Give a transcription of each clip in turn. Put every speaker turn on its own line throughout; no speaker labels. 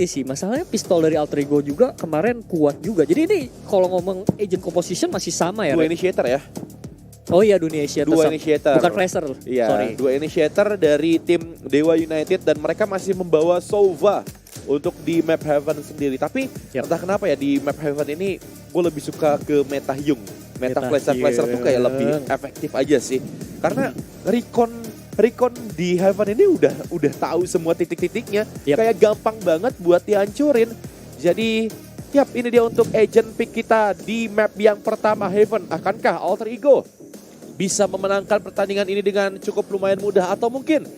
sih, masalahnya pistol dari Alter Ego juga kemarin kuat juga. Jadi ini kalau ngomong agent composition masih sama ya?
Dua initiator ya.
Oh iya, dunia initiator.
Dua initiator.
Bukan Fraser.
Iya,
Sorry.
dua initiator dari tim Dewa United dan mereka masih membawa Sova untuk di map Heaven sendiri. Tapi entah kenapa ya di map Heaven ini gue lebih suka ke Meta Hyung. Meta Flasher tuh kayak lebih efektif aja sih. Karena Recon di Heaven ini udah tahu semua titik-titiknya. Kayak gampang banget buat dihancurin. Jadi ini dia untuk agent pick kita di map yang pertama Heaven. Akankah Alter Ego bisa memenangkan pertandingan ini dengan cukup lumayan mudah, atau mungkin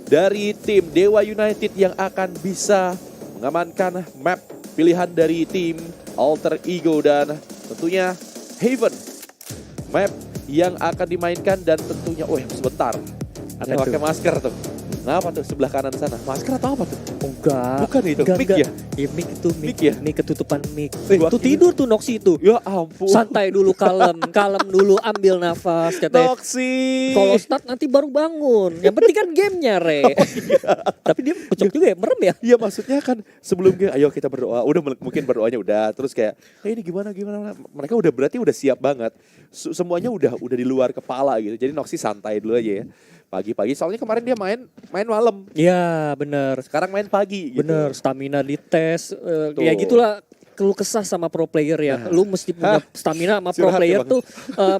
dari tim Dewa United yang akan bisa mengamankan map pilihan dari tim Alter Ego dan tentunya Heaven, map yang akan dimainkan dan tentunya sebentar ada pakai masker tuh. Kenapa tuh sebelah kanan sana? Masker atau apa tuh?
Enggak.
Bukan itu, mic ya?
Iya, mic itu, mic
ya?
Mic ketutupan mic. Itu tidur tuh Noxy itu.
Ya ampun.
Santai dulu, kalem dulu, ambil nafas katanya.
Noxy.
Kalau start nanti baru bangun. Yang penting kan gamenya, Re. Tapi dia kocok juga ya, merem ya?
Iya, maksudnya kan sebelum game, ayo kita berdoa. Udah mungkin berdoanya udah, terus kayak, ini gimana? Mereka berarti udah siap banget. Semuanya udah di luar kepala gitu. Jadi Noxy santai dulu aja ya. Pagi-pagi, soalnya kemarin dia main malam.
Iya, bener.
Sekarang main pagi gitu.
Bener, stamina dites. Ya gitulah keluh kesah sama pro player ya. Lu mesti punya stamina sama pro player tuh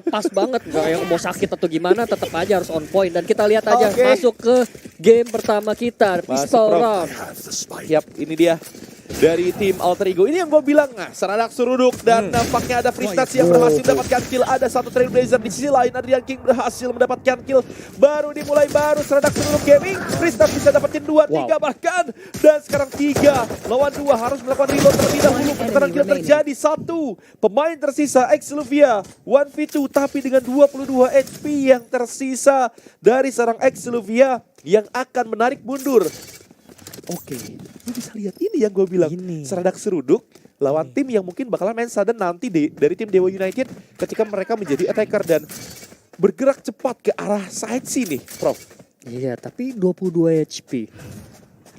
pas banget. Gak yang mau sakit atau gimana, tetap aja harus on point. Dan kita lihat aja masuk ke game pertama kita, pistol round.
Siap, ini dia. Dari tim Alter Ego. Ini yang gue bilang, seradak seruduk dan nampaknya ada Fristas yang berhasil mendapatkan kill. Ada satu Trailblazer di sisi lain, Adrian King berhasil mendapatkan kill. Baru dimulai, seradak seruduk gaming. Fristas bisa dapetin 2, 3 bahkan. Dan sekarang 3 lawan 2 harus melakukan reload terlebih dahulu. Pertukaran kill terjadi, 1 pemain tersisa Exluvia 1v2 tapi dengan 22 HP yang tersisa dari seorang Exluvia yang akan menarik mundur. Oke, lu bisa lihat ini yang gue bilang. Seradak seruduk lawan tim yang mungkin bakalan main sudden nanti dari tim Dewa United ketika mereka menjadi attacker dan bergerak cepat ke arah side sini, Prof.
Iya, tapi 22 HP.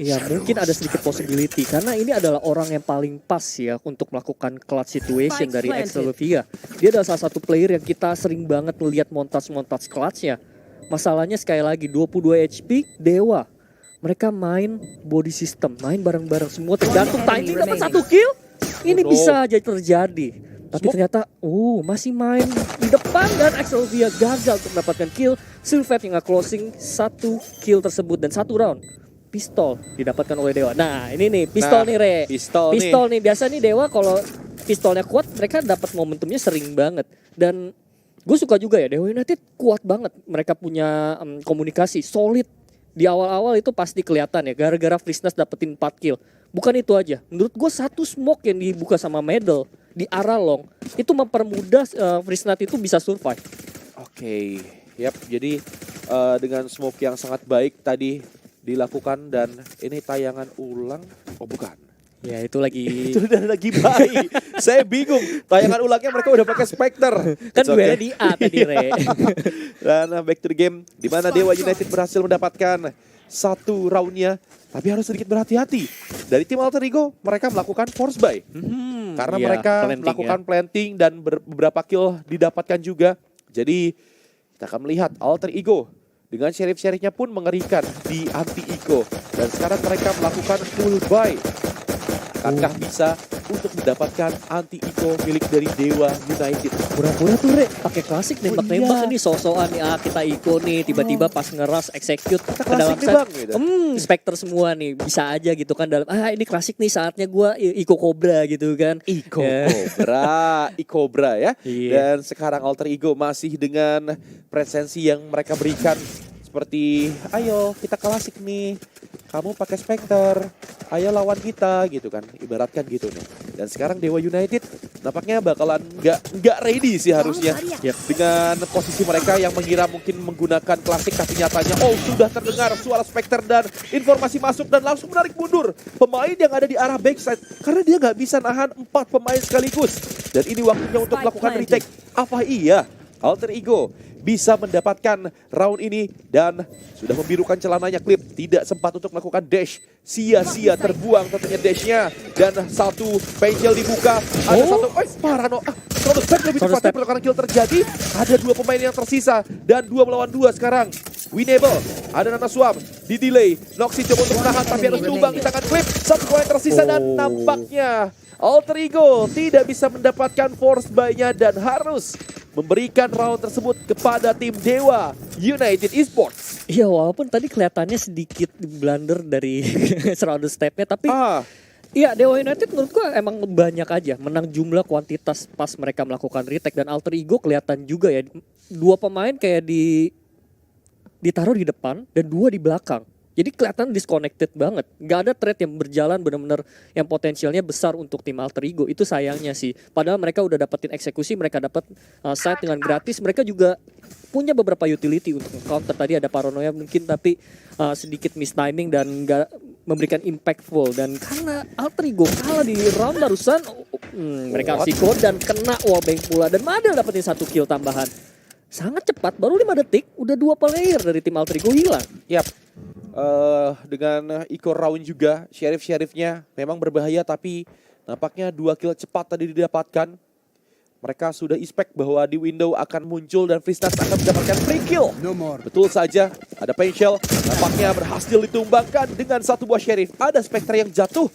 Iya, mungkin ada sedikit possibility karena ini adalah orang yang paling pas ya untuk melakukan clutch situation dari Exluvia. Dia adalah salah satu player yang kita sering banget melihat montage clutch-nya. Masalahnya sekali lagi 22 HP Dewa. Mereka main body system, main bareng-bareng semua tergantung timing dapat 1 kill. Ini bisa aja terjadi. Tapi ternyata masih main di depan dan Exluvia gagal untuk mendapatkan kill. Sylphet yang nge-closing 1 kill tersebut dan 1 round. Pistol didapatkan oleh Dewa. Nah, ini nih pistol nih, Re. Pistol nih. Biasa nih Dewa kalau pistolnya kuat mereka dapat momentumnya sering banget. Dan gue suka juga ya Dewa United kuat banget. Mereka punya komunikasi solid. Di awal-awal itu pasti kelihatan ya, gara-gara Frisnas dapetin 4 kill. Bukan itu aja, menurut gue 1 smoke yang dibuka sama Medal di arah long, itu mempermudah Frisnas itu bisa survive.
Oke, jadi dengan smoke yang sangat baik tadi dilakukan dan ini tayangan ulang, bukan.
Ya itu lagi
itu udah lagi baik. Saya bingung. Tayangan ulangnya mereka udah pakai Spectre.
Kan duelnya di A tadi, Re.
Dan back to the game di mana Dewa United berhasil mendapatkan 1 roundnya, tapi harus sedikit berhati-hati. Dari tim Alter Ego mereka melakukan force buy. Karena mereka melakukan planting dan beberapa kill didapatkan juga. Jadi kita akan melihat Alter Ego dengan sheriff-sheriffnya pun mengerikan di anti-eco. Dan sekarang mereka melakukan full buy. Akankah bisa untuk mendapatkan anti-eco milik dari Dewa United?
Pura-pura tuh, Re, pakai klasik nembak-nembak ini so-soan nih, kita eco nih, tiba-tiba pas ngeras execute ke dalam set. Spectre semua nih, bisa aja gitu kan dalam, ini klasik nih saatnya gua eco Cobra gitu kan.
Cobra ya. Dan sekarang Alter Ego masih dengan presensi yang mereka berikan. Seperti, ayo kita klasik nih, kamu pakai Spectre, ayo lawan kita gitu kan, ibaratkan gitu nih. Dan sekarang Dewa United nampaknya bakalan nggak ready sih harusnya. Dengan posisi mereka yang mengira mungkin menggunakan klasik, tapi nyatanya sudah terdengar suara Spectre dan informasi masuk dan langsung menarik mundur pemain yang ada di arah backside karena dia nggak bisa nahan 4 pemain sekaligus. Dan ini waktunya untuk melakukan retake. Apa iya Alter Ego bisa mendapatkan round ini dan sudah membirukan celananya. Clip tidak sempat untuk melakukan dash. Sia-sia terbuang tentunya dashnya. Dan satu Pencil dibuka. Ada satu, Parano. Terus step lebih cepat tapi karena kill terjadi. Ada dua pemain yang tersisa dan 2 melawan 2 sekarang. Winnable, ada Nana Swam, di delay. Noxy coba untuk menahan tapi harus tumbang di tangan Clip. Satu poin tersisa dan nampaknya Alter Ego tidak bisa mendapatkan force buy-nya dan harus memberikan round tersebut kepada tim Dewa United Esports.
Iya, walaupun tadi kelihatannya sedikit blunder dari surround step-nya, tapi iya, Dewa United menurut gua emang banyak aja menang jumlah kuantitas pas mereka melakukan retake, dan Alter Ego kelihatan juga ya, dua pemain kayak ditaruh di depan dan dua di belakang. Jadi kelihatan disconnected banget. Gak ada trade yang berjalan benar-benar yang potensialnya besar untuk tim Alter Ego. Itu sayangnya sih. Padahal mereka udah dapetin eksekusi, mereka dapat side dengan gratis. Mereka juga punya beberapa utility untuk counter. Tadi ada paranoia mungkin, tapi sedikit mistiming dan gak memberikan impactful. Dan karena Alter Ego kalah di round barusan, mereka resiko dan kena wallbang pula. Dan Madel dapetin 1 kill tambahan. Sangat cepat, baru 5 detik udah 2 player dari tim Alter Ego hilang.
Yap. Dengan Iko Round juga, Sheriff-Sheriffnya memang berbahaya, tapi nampaknya 2 kill cepat tadi didapatkan. Mereka sudah expect bahwa di window akan muncul dan Freestas akan mendapatkan free kill. Betul saja, ada Pencil, nampaknya berhasil ditumbangkan dengan 1 buah Sheriff. Ada Spectre yang jatuh,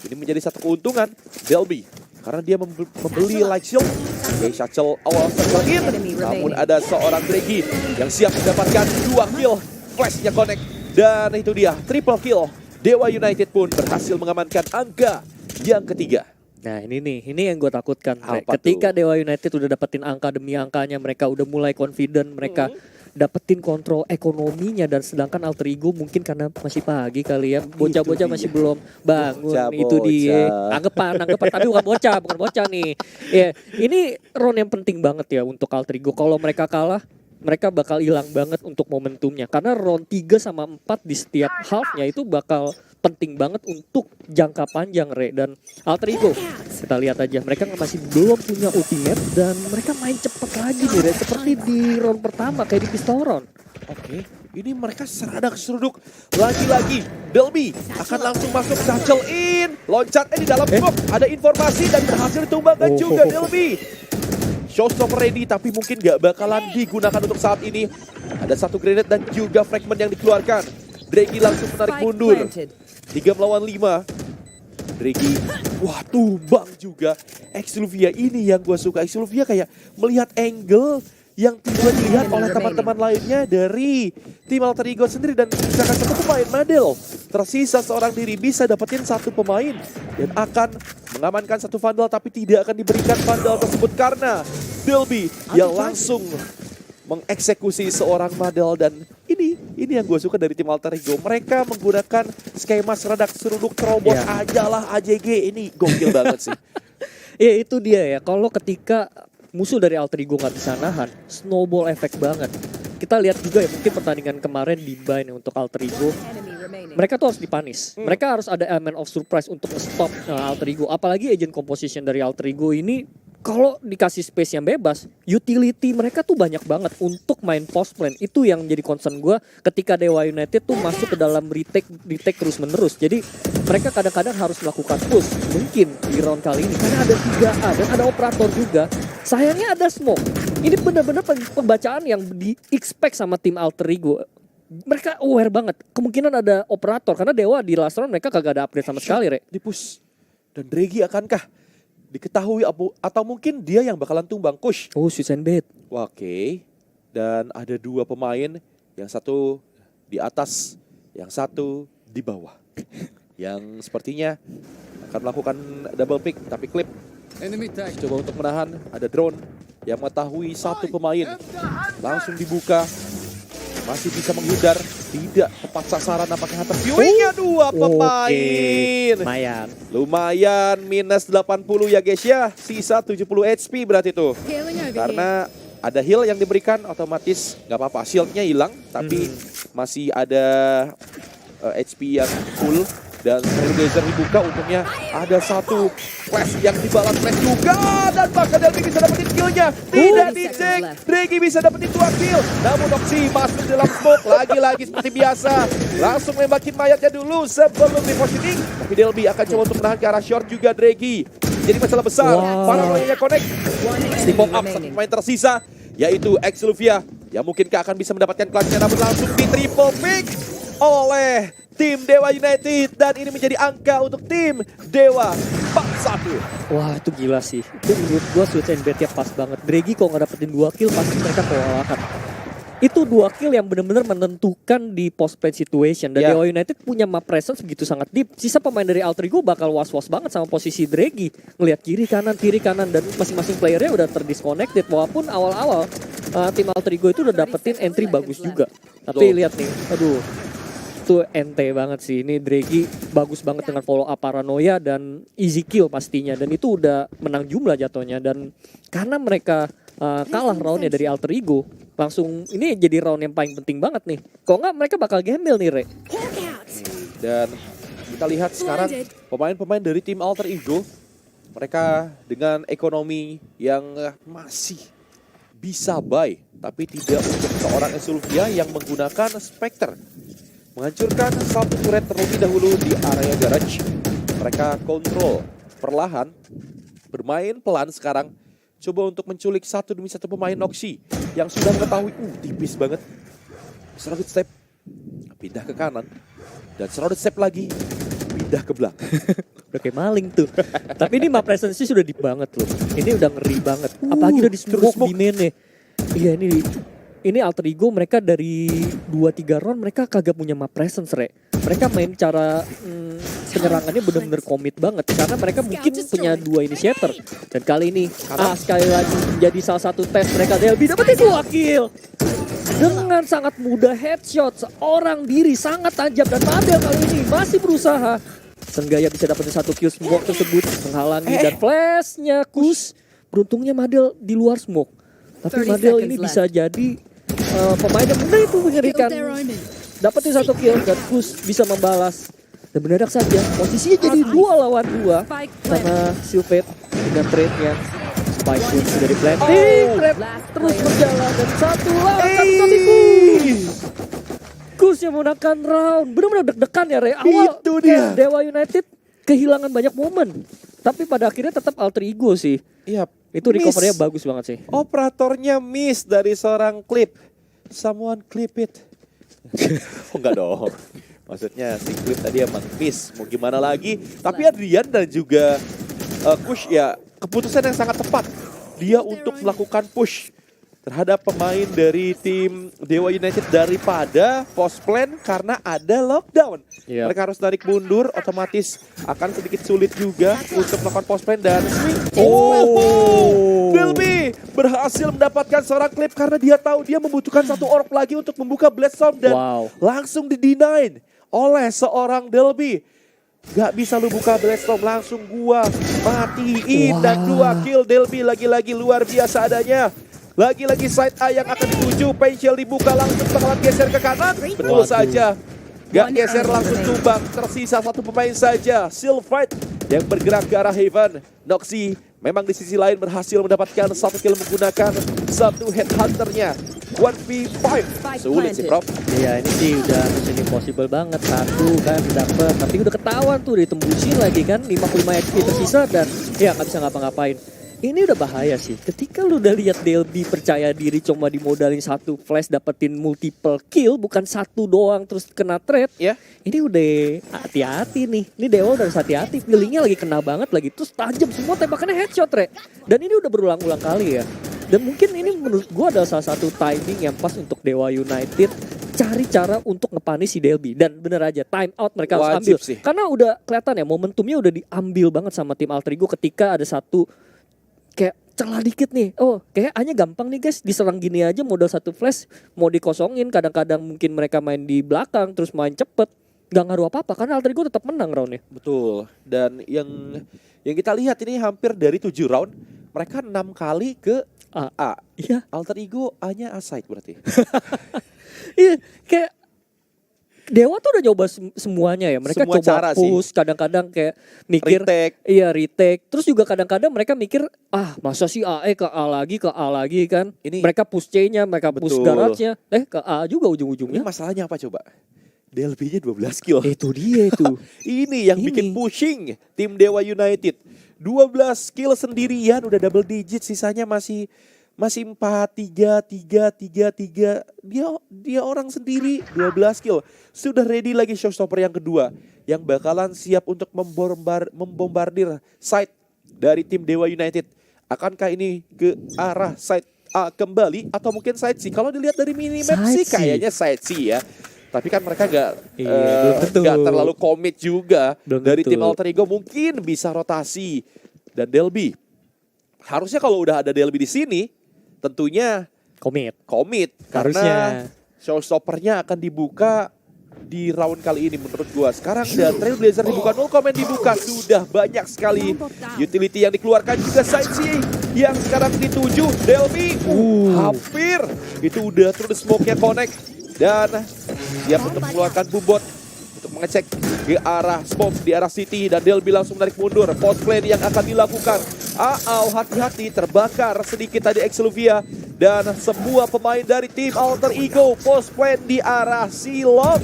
ini menjadi satu keuntungan Delby, karena dia membeli light shield. Oke, Satchel awal sekali, namun ada seorang Dregi yang siap mendapatkan 2 kill. Flashnya connect. Dan itu dia, triple kill. Dewa United pun berhasil mengamankan angka yang ketiga.
Nah ini yang gue takutkan.
Apa
Ketika
tuh?
Dewa United udah dapetin angka demi angkanya, mereka udah mulai confident, mereka dapetin kontrol ekonominya, dan sedangkan Alter Ego mungkin karena masih pagi kali ya, bocah-bocah masih belum bangun. Itu dia, anggapan, tapi bukan bocah nih. Ya, ini round yang penting banget ya untuk Alter Ego. Kalau mereka kalah, mereka bakal hilang banget untuk momentumnya. Karena round 3 sama 4 di setiap halfnya itu bakal penting banget untuk jangka panjang, Re. Dan Alter Ego, kita lihat aja, mereka masih belum punya ultimate dan mereka main cepet lagi nih, Re. Seperti di round pertama kayak di pistol round.
Oke, ini mereka seruduk. Lagi-lagi Delby akan langsung masuk, Satchel in, loncatnya di dalam smoke. Ada informasi dan berhasil ditumbangkan juga Delby. Showstopper ready, tapi mungkin gak bakalan digunakan untuk saat ini. Ada 1 grenade dan juga fragment yang dikeluarkan. Dregi langsung menarik mundur. 3 melawan 5. Dregi, wah tumbang juga. Exluvia ini yang gue suka. Exluvia kayak melihat angle yang tidak dilihat oleh teman-teman lainnya dari tim Alter Ego sendiri. Dan misalkan 1 pemain Madel, tersisa seorang diri, bisa dapetin 1 pemain dan akan mengamankan 1 vandal, tapi tidak akan diberikan vandal tersebut karena Delby yang langsung mengeksekusi seorang Madel. Dan ini yang gue suka dari tim Alter Ego. Mereka menggunakan skema seruduk terobos ajalah AJG. Ini gokil banget sih.
Ya itu dia ya, kalau ketika musuh dari Alter Ego nggak bisa nahan, snowball effect banget. Kita lihat juga ya, mungkin pertandingan kemarin di Bind untuk Alter Ego, mereka tuh harus dipanis. Mereka harus ada element of surprise untuk stop Alter Ego. Apalagi agent composition dari Alter Ego ini, kalau dikasih space yang bebas, utility mereka tuh banyak banget untuk main post plan. Itu yang jadi concern gue ketika Dewa United tuh masuk ke dalam retake terus menerus. Jadi mereka kadang-kadang harus melakukan push mungkin di round kali ini, karena ada 3A dan ada operator juga. Sayangnya ada smoke. Ini benar-benar pembacaan yang di-expect sama tim Alter Ego. Mereka aware banget, kemungkinan ada operator, karena Dewa di last round mereka kagak ada upgrade sama sekali, Re.
Di push. Dan Dregi akankah diketahui atau mungkin dia yang bakalan tumbang? Kush.
Oh, switch and bait.
Oke. Dan ada 2 pemain, yang satu di atas, yang satu di bawah. Yang sepertinya akan melakukan double pick, tapi Clip coba untuk menahan. Ada drone yang mengetahui 1 pemain, langsung dibuka. Masih bisa menghindar, tidak tepat sasaran nampaknya Hunter Viewing-nya 2 pemain. Lumayan minus 80 ya guys ya. Sisa 70 HP berarti itu. Karena ada heal yang diberikan, otomatis nggak apa-apa. Shieldnya hilang, tapi masih ada HP yang full. Dan Trailblazer dibuka, untungnya ada satu flash yang dibalas flash juga. Dan bahkan Delby bisa dapetin killnya. Tidak dicek, Dregi bisa dapetin 2 kill. Namun Noxy masuk dalam smoke, lagi-lagi seperti biasa. Langsung nembakin mayatnya dulu sebelum repositioning. Tapi Delby akan coba untuk menahan ke arah short juga Dregi. Jadi masalah besar, paranoia connect. Di pop up satu pemain tersisa, yaitu Exluvia. Yang mungkinkah akan bisa mendapatkan clutch-nya, namun langsung di triple pick oleh tim Dewa United. Dan ini menjadi angka untuk tim Dewa 4-1.
Wah itu gila sih. Itu menurut gue switch and bet-nya pas banget. Dregi kalau nggak dapetin 2 kill pasti mereka kewalahan. Itu 2 kill yang benar-benar menentukan di post-play situation. Dan Dewa United punya map presence begitu sangat deep. Sisa pemain dari Alter Ego bakal was-was banget sama posisi Dregi. Ngelihat kiri kanan. Dan masing-masing playernya udah terdisconnected. Walaupun awal-awal tim Alter Ego itu udah dapetin entry bagus juga. Tapi lihat nih, aduh. Itu ente banget sih. Ini Dregi bagus banget dengan follow up paranoia dan easy kill pastinya. Dan itu udah menang jumlah jatuhnya. Dan karena mereka kalah roundnya dari Alter Ego, langsung ini jadi round yang paling penting banget nih. Kalau nggak mereka bakal gembel nih, Re.
Dan kita lihat sekarang pemain-pemain dari tim Alter Ego, mereka dengan ekonomi yang masih bisa buy, tapi tidak untuk seorang Exluvia yang menggunakan Spectre. Menghancurkan satu turret terlebih dahulu di area garage. Mereka kontrol perlahan, bermain pelan sekarang. Coba untuk menculik satu demi satu pemain Noxy yang sudah mengetahui, tipis banget. Shrouded step, pindah ke kanan. Dan shrouded step lagi, pindah ke belakang.
Udah kayak maling tuh. Tapi ini map presence sudah deep banget loh. Ini udah ngeri banget. Apalagi udah di smoke di mainnya. Iya ini Alter Ego mereka dari 2-3 round mereka kagak punya map presence, Re. Mereka main cara penyerangannya benar-benar komit banget karena mereka mungkin punya 2 initiator. Dan kali ini sekali lagi menjadi salah satu tes mereka. Delby dapetin 2 kill dengan sangat mudah, headshot seorang diri sangat tajam. Dan Madel kali ini masih berusaha. Senggaya bisa dapetin 1 kill, smoke tersebut menghalangi dan flashnya Kus. Beruntungnya Madel di luar smoke. Tapi Madel ini bisa jadi pemain yang benar itu mengerikan. Dapetin 1 kill dan Kus bisa membalas. Dan mendadak saja posisinya jadi 2 lawan 2 karena Sylphate dengan trade-nya. Spike pun sudah di-planting. Trade terus berjalan dan 1 lawan 1 tapi Kus yang memenangkan round. Benar-benar deg-degan ya, Re. Awal
itu dia.
Dewa United kehilangan banyak momen. Tapi pada akhirnya tetap Alter Ego sih.
Iya.
Itu recovery-nya bagus banget sih.
Operatornya miss dari seorang Clip. Someone clip it. Oh enggak dong. Maksudnya si Clip tadi emang miss. Mau gimana lagi. Tapi Adrian dan juga Kush ya keputusan yang sangat tepat. Dia untuk melakukan push terhadap pemain dari tim Dewa United daripada post plan karena ada lockdown. Mereka harus tarik mundur, otomatis akan sedikit sulit juga untuk melakukan post plan dan Delby berhasil mendapatkan seorang Clip karena dia tahu dia membutuhkan 1 orb lagi untuk membuka Bloodstorm dan langsung di-deny oleh seorang Delby. Gak bisa lu buka Bloodstorm, langsung gua matiin dan 2 kill Delby lagi-lagi luar biasa adanya. Lagi-lagi side A yang akan dituju, Penshell dibuka langsung bakalan geser ke kanan. Betul saja. Gak geser langsung tumbang, tersisa 1 pemain saja. Sylphate yang bergerak ke arah Haven. Noxy memang di sisi lain berhasil mendapatkan 1 kill menggunakan 1 headhunternya. 1v5. Sulit sih, Prof.
Iya, ini sih udah mission impossible banget. 1 kan dapet, tapi udah ketahuan tuh ditembusin lagi kan. 55 XP tersisa dan ya nggak bisa ngapa-ngapain. Ini udah bahaya sih. Ketika lu udah lihat Delby percaya diri cuma dimodalin 1 flash dapetin multiple kill, bukan 1 doang terus kena trade. Ini udah hati-hati nih. Ini Dewa udah harus hati-hati. Feelingnya lagi kena banget lagi. Terus tajam semua tembakannya headshot, Re. Dan ini udah berulang-ulang kali ya. Dan mungkin ini menurut gua adalah salah satu timing yang pas untuk Dewa United cari cara untuk ngepanis si Delby. Dan bener aja time out mereka harus ambil.
Sih.
Karena udah kelihatan ya momentumnya udah diambil banget sama tim Alter Ego ketika ada 1 kayak celah dikit nih. Oh, kayak hanya gampang nih guys, diserang gini aja modal 1 flash mau dikosongin. Kadang-kadang mungkin mereka main di belakang terus main cepet. Gak ngaruh apa-apa karena Alter Ego tetap menang roundnya.
Betul. Dan yang kita lihat ini hampir dari 7 round, mereka 6 kali ke A.
Iya.
Alter Ego hanya A side berarti.
Iya, kayak Dewa tuh udah nyoba semuanya ya. Mereka
Semua cara
coba push, kadang-kadang kayak mikir
Retake.
iya retake. Terus juga kadang-kadang mereka mikir masa sih AE ke A lagi kan.
Ini-
Mereka push C-nya, mereka push
Betul.
garage-nya. Ke A juga
Ini
ujung-ujungnya.
masalahnya apa coba? DLB-nya 12 kill.
Itu dia itu.
Ini yang bikin pushing tim Dewa United. 12 kill sendirian udah double digit, sisanya masih 4, 3, 3, 3, 3. Dia orang sendiri 12 kill. Sudah ready lagi showstopper yang kedua yang bakalan siap untuk membombardir side dari tim Dewa United. Akankah ini ke arah side A kembali atau mungkin side C? Kalau dilihat dari minimap
Side
sih
C.
kayaknya side C ya. Tapi kan mereka
Belum tentu.
nggak terlalu komit juga.
Belum
Dari
tentu.
tim Alter Ego mungkin bisa rotasi. Dan Delby, harusnya kalau udah ada Delby di sini, tentunya
Komit.
komit. Karena
Harusnya.
showstoppernya akan dibuka di round kali ini menurut gua. Sekarang dan Trailblazer dibuka, no comment dibuka. Sudah banyak sekali utility yang dikeluarkan juga side C yang sekarang dituju Delby. Hampir itu udah through the smoke-nya connect. Dan siap untuk mengeluarkan bumbot untuk mengecek ke arah smoke di arah City. Dan Delby langsung menarik mundur. Post play yang akan dilakukan. Hati-hati terbakar sedikit tadi Exluvia. Dan semua pemain dari tim Alter Ego post plan di arah Silong.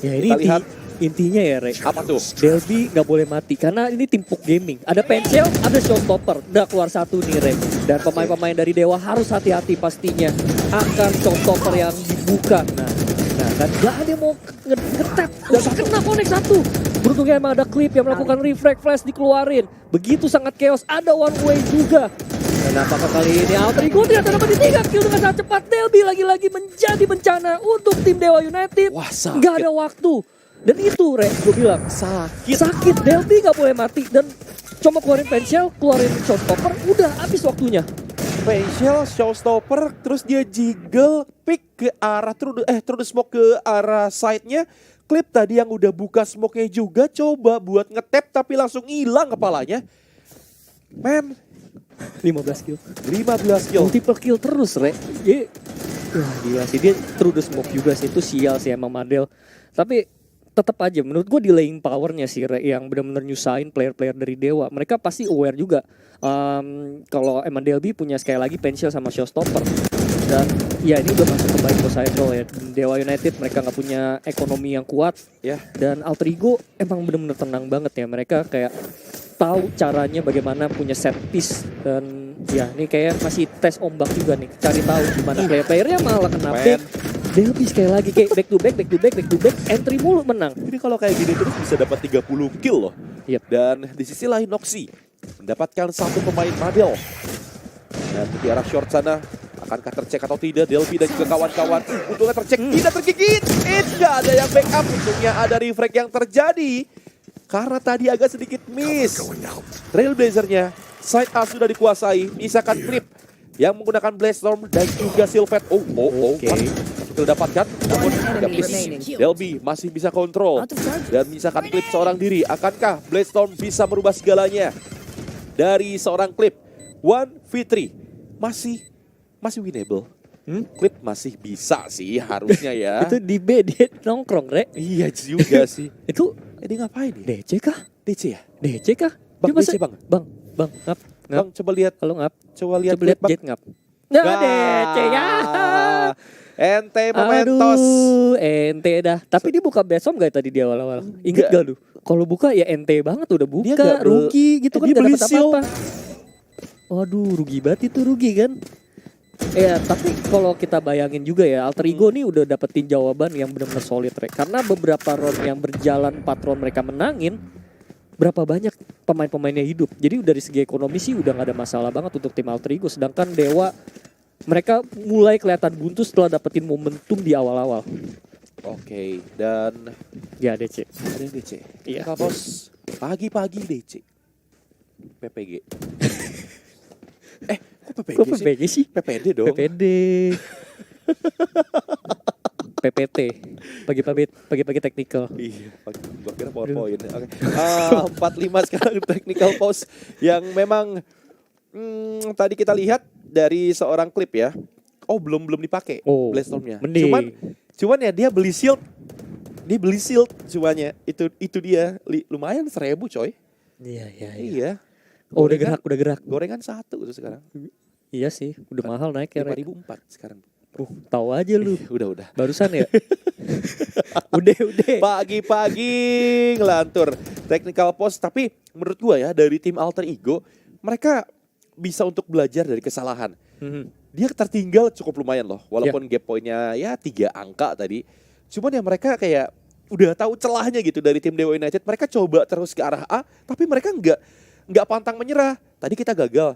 Ya ini
Kita lihat.
intinya ya Rek.
Apa tuh?
Delby nggak boleh mati karena ini tim Puk Gaming. Ada Pencil, ada Showstopper. Udah keluar satu nih Rek. Dan pemain-pemain dari Dewa harus hati-hati pastinya akan Showstopper yang dibuka. Nah kan nggak ada yang mau ngetap. Dan kena connect satu. Beruntungnya emang ada klip yang melakukan refract flash dikeluarin. Begitu sangat chaos. Ada one way juga. Dan apakah kali ini Alter Ego ternyata dapat di 3 kill dengan sangat cepat. Delby lagi-lagi menjadi bencana untuk tim Dewa United.
Wah, sakit.
Nggak ada waktu. Dan itu Rek, gue bilang sakit. Delby nggak boleh mati. Dan cuma keluarin Pencil, keluarin Showstopper, udah habis waktunya.
Facial, showstopper, terus dia jiggle, pick ke arah through the smoke ke arah side-nya. Klip tadi yang udah buka smoke-nya juga coba buat ngetap tapi langsung hilang kepalanya. Men,
15 kill.
15 kill.
Multiple kill terus, Rek. Wah gila sih, dia through the smoke juga sih. Itu sial sih emang Madel. Tapi tetap aja menurut gue delaying powernya sih Rek, yang benar-benar nyusahin player-player dari Dewa. Mereka pasti aware juga. Kalau emang Delby punya sekali lagi Pencil sama Showstopper. Dan ya ini udah masuk ke baik cycle ya. Dewa United mereka nggak punya ekonomi yang kuat
Ya.
dan Alter Ego emang bener-bener tenang banget ya. Mereka kayak tahu caranya bagaimana punya set piece. Dan ya ini kayak masih tes ombak juga nih. Cari tahu gimana player-playernya malah kena back. Delby sekali lagi kayak back to back, entry mulu menang.
Ini kalau kayak gini terus bisa dapat 30 kill loh.
Yep.
Dan di sisi lain Noxy mendapatkan satu pemain Madel. Dan di arah short sana, akankah tercek atau tidak? Delby dan juga kawan-kawan. Untungnya tercek, tidak tergigit. Tidak ada yang backup. Untungnya ada refrag yang terjadi. Karena tadi agak sedikit miss. Trailblazernya, side A sudah dikuasai. Misalkan Flip yang menggunakan Blazestorm dan juga Sylphet.
Oke.
Kita dapatkan, namun tidak miss. Delby masih bisa kontrol. Dan misalkan Clip seorang diri, akankah Blazestorm bisa merubah segalanya? Dari seorang Clip, 1v3 masih winnable. Clip masih bisa sih harusnya ya.
Itu di B dia nongkrong Rek.
Iya juga sih.
Itu
Dia ngapain ya?
DC kah?
DC ya?
DC kah?
Bang,
Dia masa-
DC, Bang.
Bang, ngap.
Bang, coba lihat.
Kalau ngap,
Coba lihat
coba lihat
Bang.
Jet ngap. Nggak DC ya.
Ente mementos.
Aduh, ente dah. Tapi dia buka besom gak tadi di awal-awal? Ingat gak lu? Kalau buka ya ente banget udah buka,
Dia nggak
rugi gitu kan
dia
gak
beli
dapat
seal.
apa-apa. Waduh, rugi banget itu rugi kan. Ya, tapi kalau kita bayangin juga ya, Alter Ego nih udah dapetin jawaban yang benar-benar solid, Rek. Karena beberapa round yang berjalan 4 round mereka menangin, berapa banyak pemain-pemainnya hidup. Jadi dari segi ekonomi sih udah gak ada masalah banget untuk tim Alter Ego. Sedangkan Dewa, mereka mulai kelihatan buntu setelah dapetin momentum di awal-awal.
Oke, dan
Ya, DC.
ada yang DC.
Iya.
Kapos pagi-pagi DC. PPG. Kok PPG
Kok
sih?
PPG sih?
PPD dong.
PPD. PPT. Pagi-pagi technical.
Iya, gua kira PowerPoint. Oke. 45 sekarang technical pause yang memang tadi kita lihat dari seorang klip ya. Oh, belum dipakai
Oh,
Blazestorm-nya.
mending.
Cuman ya dia beli shield Dia beli shield semuanya. Itu dia lumayan 1.000 coy. Iya.
Oh udah gerak.
Gorengan 1 tuh sekarang.
Iya sih, udah mahal naik ya.
5.004 sekarang.
Tahu aja lu.
Udah.
Barusan ya. udah.
Pagi-pagi ngelantur technical post, tapi menurut gua ya dari tim Alter Ego mereka bisa untuk belajar dari kesalahan. Dia tertinggal cukup lumayan loh, walaupun gap poinnya ya 3 angka tadi. Cuman ya mereka kayak udah tahu celahnya gitu dari tim Dewa United. Mereka coba terus ke arah A, tapi mereka nggak pantang menyerah. Tadi kita gagal.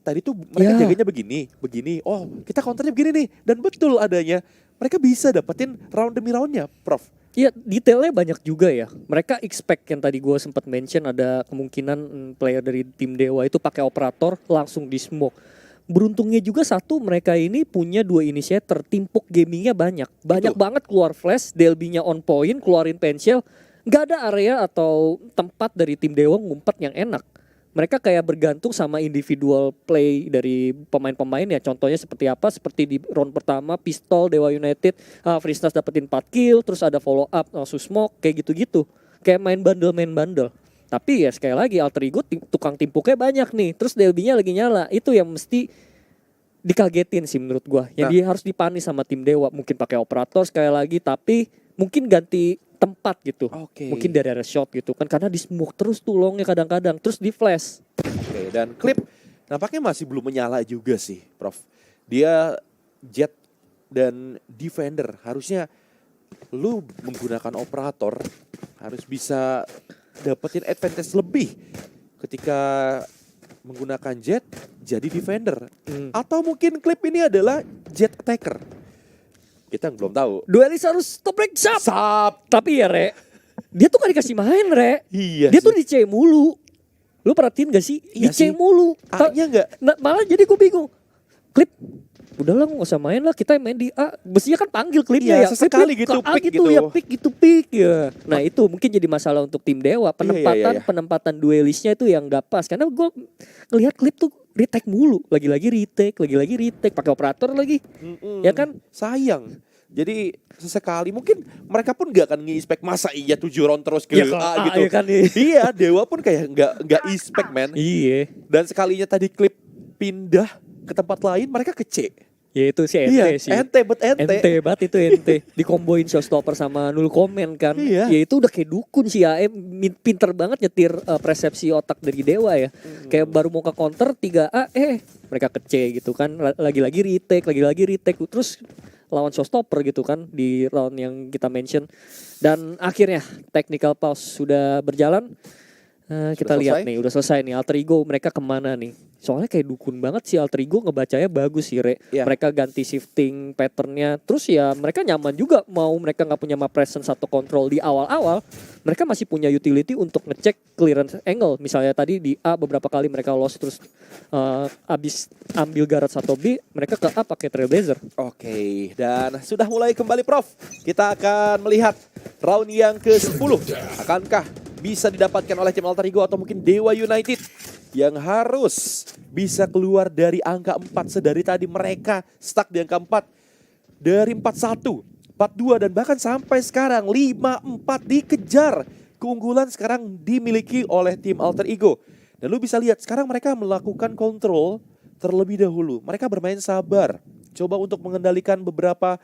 Tadi tuh mereka jaganya begini. Oh, kita counternya begini nih. Dan betul adanya. Mereka bisa dapetin round demi roundnya, Prof.
Iya, detailnya banyak juga ya. Mereka expect yang tadi gue sempat mention ada kemungkinan player dari tim Dewa itu pakai operator langsung di smoke. Beruntungnya juga satu, mereka ini punya 2 initiator. Timpuk gamingnya banyak. Banyak banget keluar flash, DLB-nya on point, keluarin pensil. Nggak ada area atau tempat dari tim Dewa ngumpet yang enak. Mereka kayak bergantung sama individual play dari pemain-pemain ya. Contohnya seperti apa? Seperti di round pertama, Pistol, Dewa United, Freestas dapetin 4 kill, terus ada follow up, langsung smoke, kayak gitu-gitu. Kayak main bundle. Tapi ya sekali lagi Alter Ego tukang timpuknya banyak nih. Terus DLB-nya lagi nyala. Itu yang mesti dikagetin sih menurut gua. Yang dia harus dipanis sama tim Dewa. Mungkin pakai operator sekali lagi, tapi mungkin ganti tempat gitu. Mungkin dari area shot gitu kan, karena di smoke terus tuh longnya kadang-kadang, terus di flash.
Dan Clip nampaknya masih belum menyala juga sih, Prof. Dia jet dan defender, harusnya lu menggunakan operator harus bisa dapetin advantage lebih ketika menggunakan jet jadi defender. Atau mungkin Clip ini adalah jet attacker. Kita belum tahu.
Duelis harus top rank sap. Tapi ya Re, dia tuh gak dikasih main Re.
Iya
dia
sih.
tuh di C mulu. Lu perhatiin gak sih?
Iya
di C mulu.
A-nya gak?
Nah, malah jadi gue bingung. Clip, udahlah gak usah main lah, kita main di A. Mestinya kan panggil Clipnya ya.
Sesekali
Clip,
gitu, pick
gitu. Ya pick ya. Nah itu mungkin jadi masalah untuk tim Dewa. Penempatan duelisnya itu yang gak pas. Karena gue ngelihat Clip tuh retake mulu, lagi-lagi retake, pakai operator lagi, ya kan?
Sayang. Jadi sesekali mungkin mereka pun gak akan nge-expect masa iya 7 round terus ke A gitu.
Ya kan,
iya, Dewa pun kayak gak expect man.
Iya.
Dan sekalinya tadi Clip pindah ke tempat lain, mereka ke C.
Ya itu sih ente sih.
Ente
banget itu ente. Dikomboin showstopper sama nul komen kan.
Iya.
Ya itu udah kayak dukun sih ya. Pinter banget nyetir persepsi otak dari Dewa ya. Kayak baru mau ke counter 3A mereka ke C gitu kan. Lagi-lagi retake. Terus lawan showstopper gitu kan di round yang kita mention. Dan akhirnya technical pause sudah berjalan. Kita lihat nih, udah selesai nih Alter Ego mereka kemana nih. Soalnya kayak dukun banget sih Alter Ego, ngebacanya bagus sih Re. Mereka ganti shifting patternnya. Terus ya mereka nyaman juga, mau mereka gak punya map presence atau control di awal-awal. Mereka masih punya utility untuk ngecek clearance angle. Misalnya tadi di A beberapa kali mereka lost, terus abis ambil Garage atau B, mereka ke A pakai Trailblazer.
Oke, dan sudah mulai kembali Prof. Kita akan melihat round yang ke-10. Akankah bisa didapatkan oleh tim Alter Ego atau mungkin Dewa United yang harus bisa keluar dari angka 4 sedari tadi mereka stuck di angka 4 dari 4-1, 4-2 dan bahkan sampai sekarang 5-4 dikejar. Keunggulan sekarang dimiliki oleh tim Alter Ego. Dan lu bisa lihat sekarang mereka melakukan kontrol terlebih dahulu. Mereka bermain sabar, coba untuk mengendalikan beberapa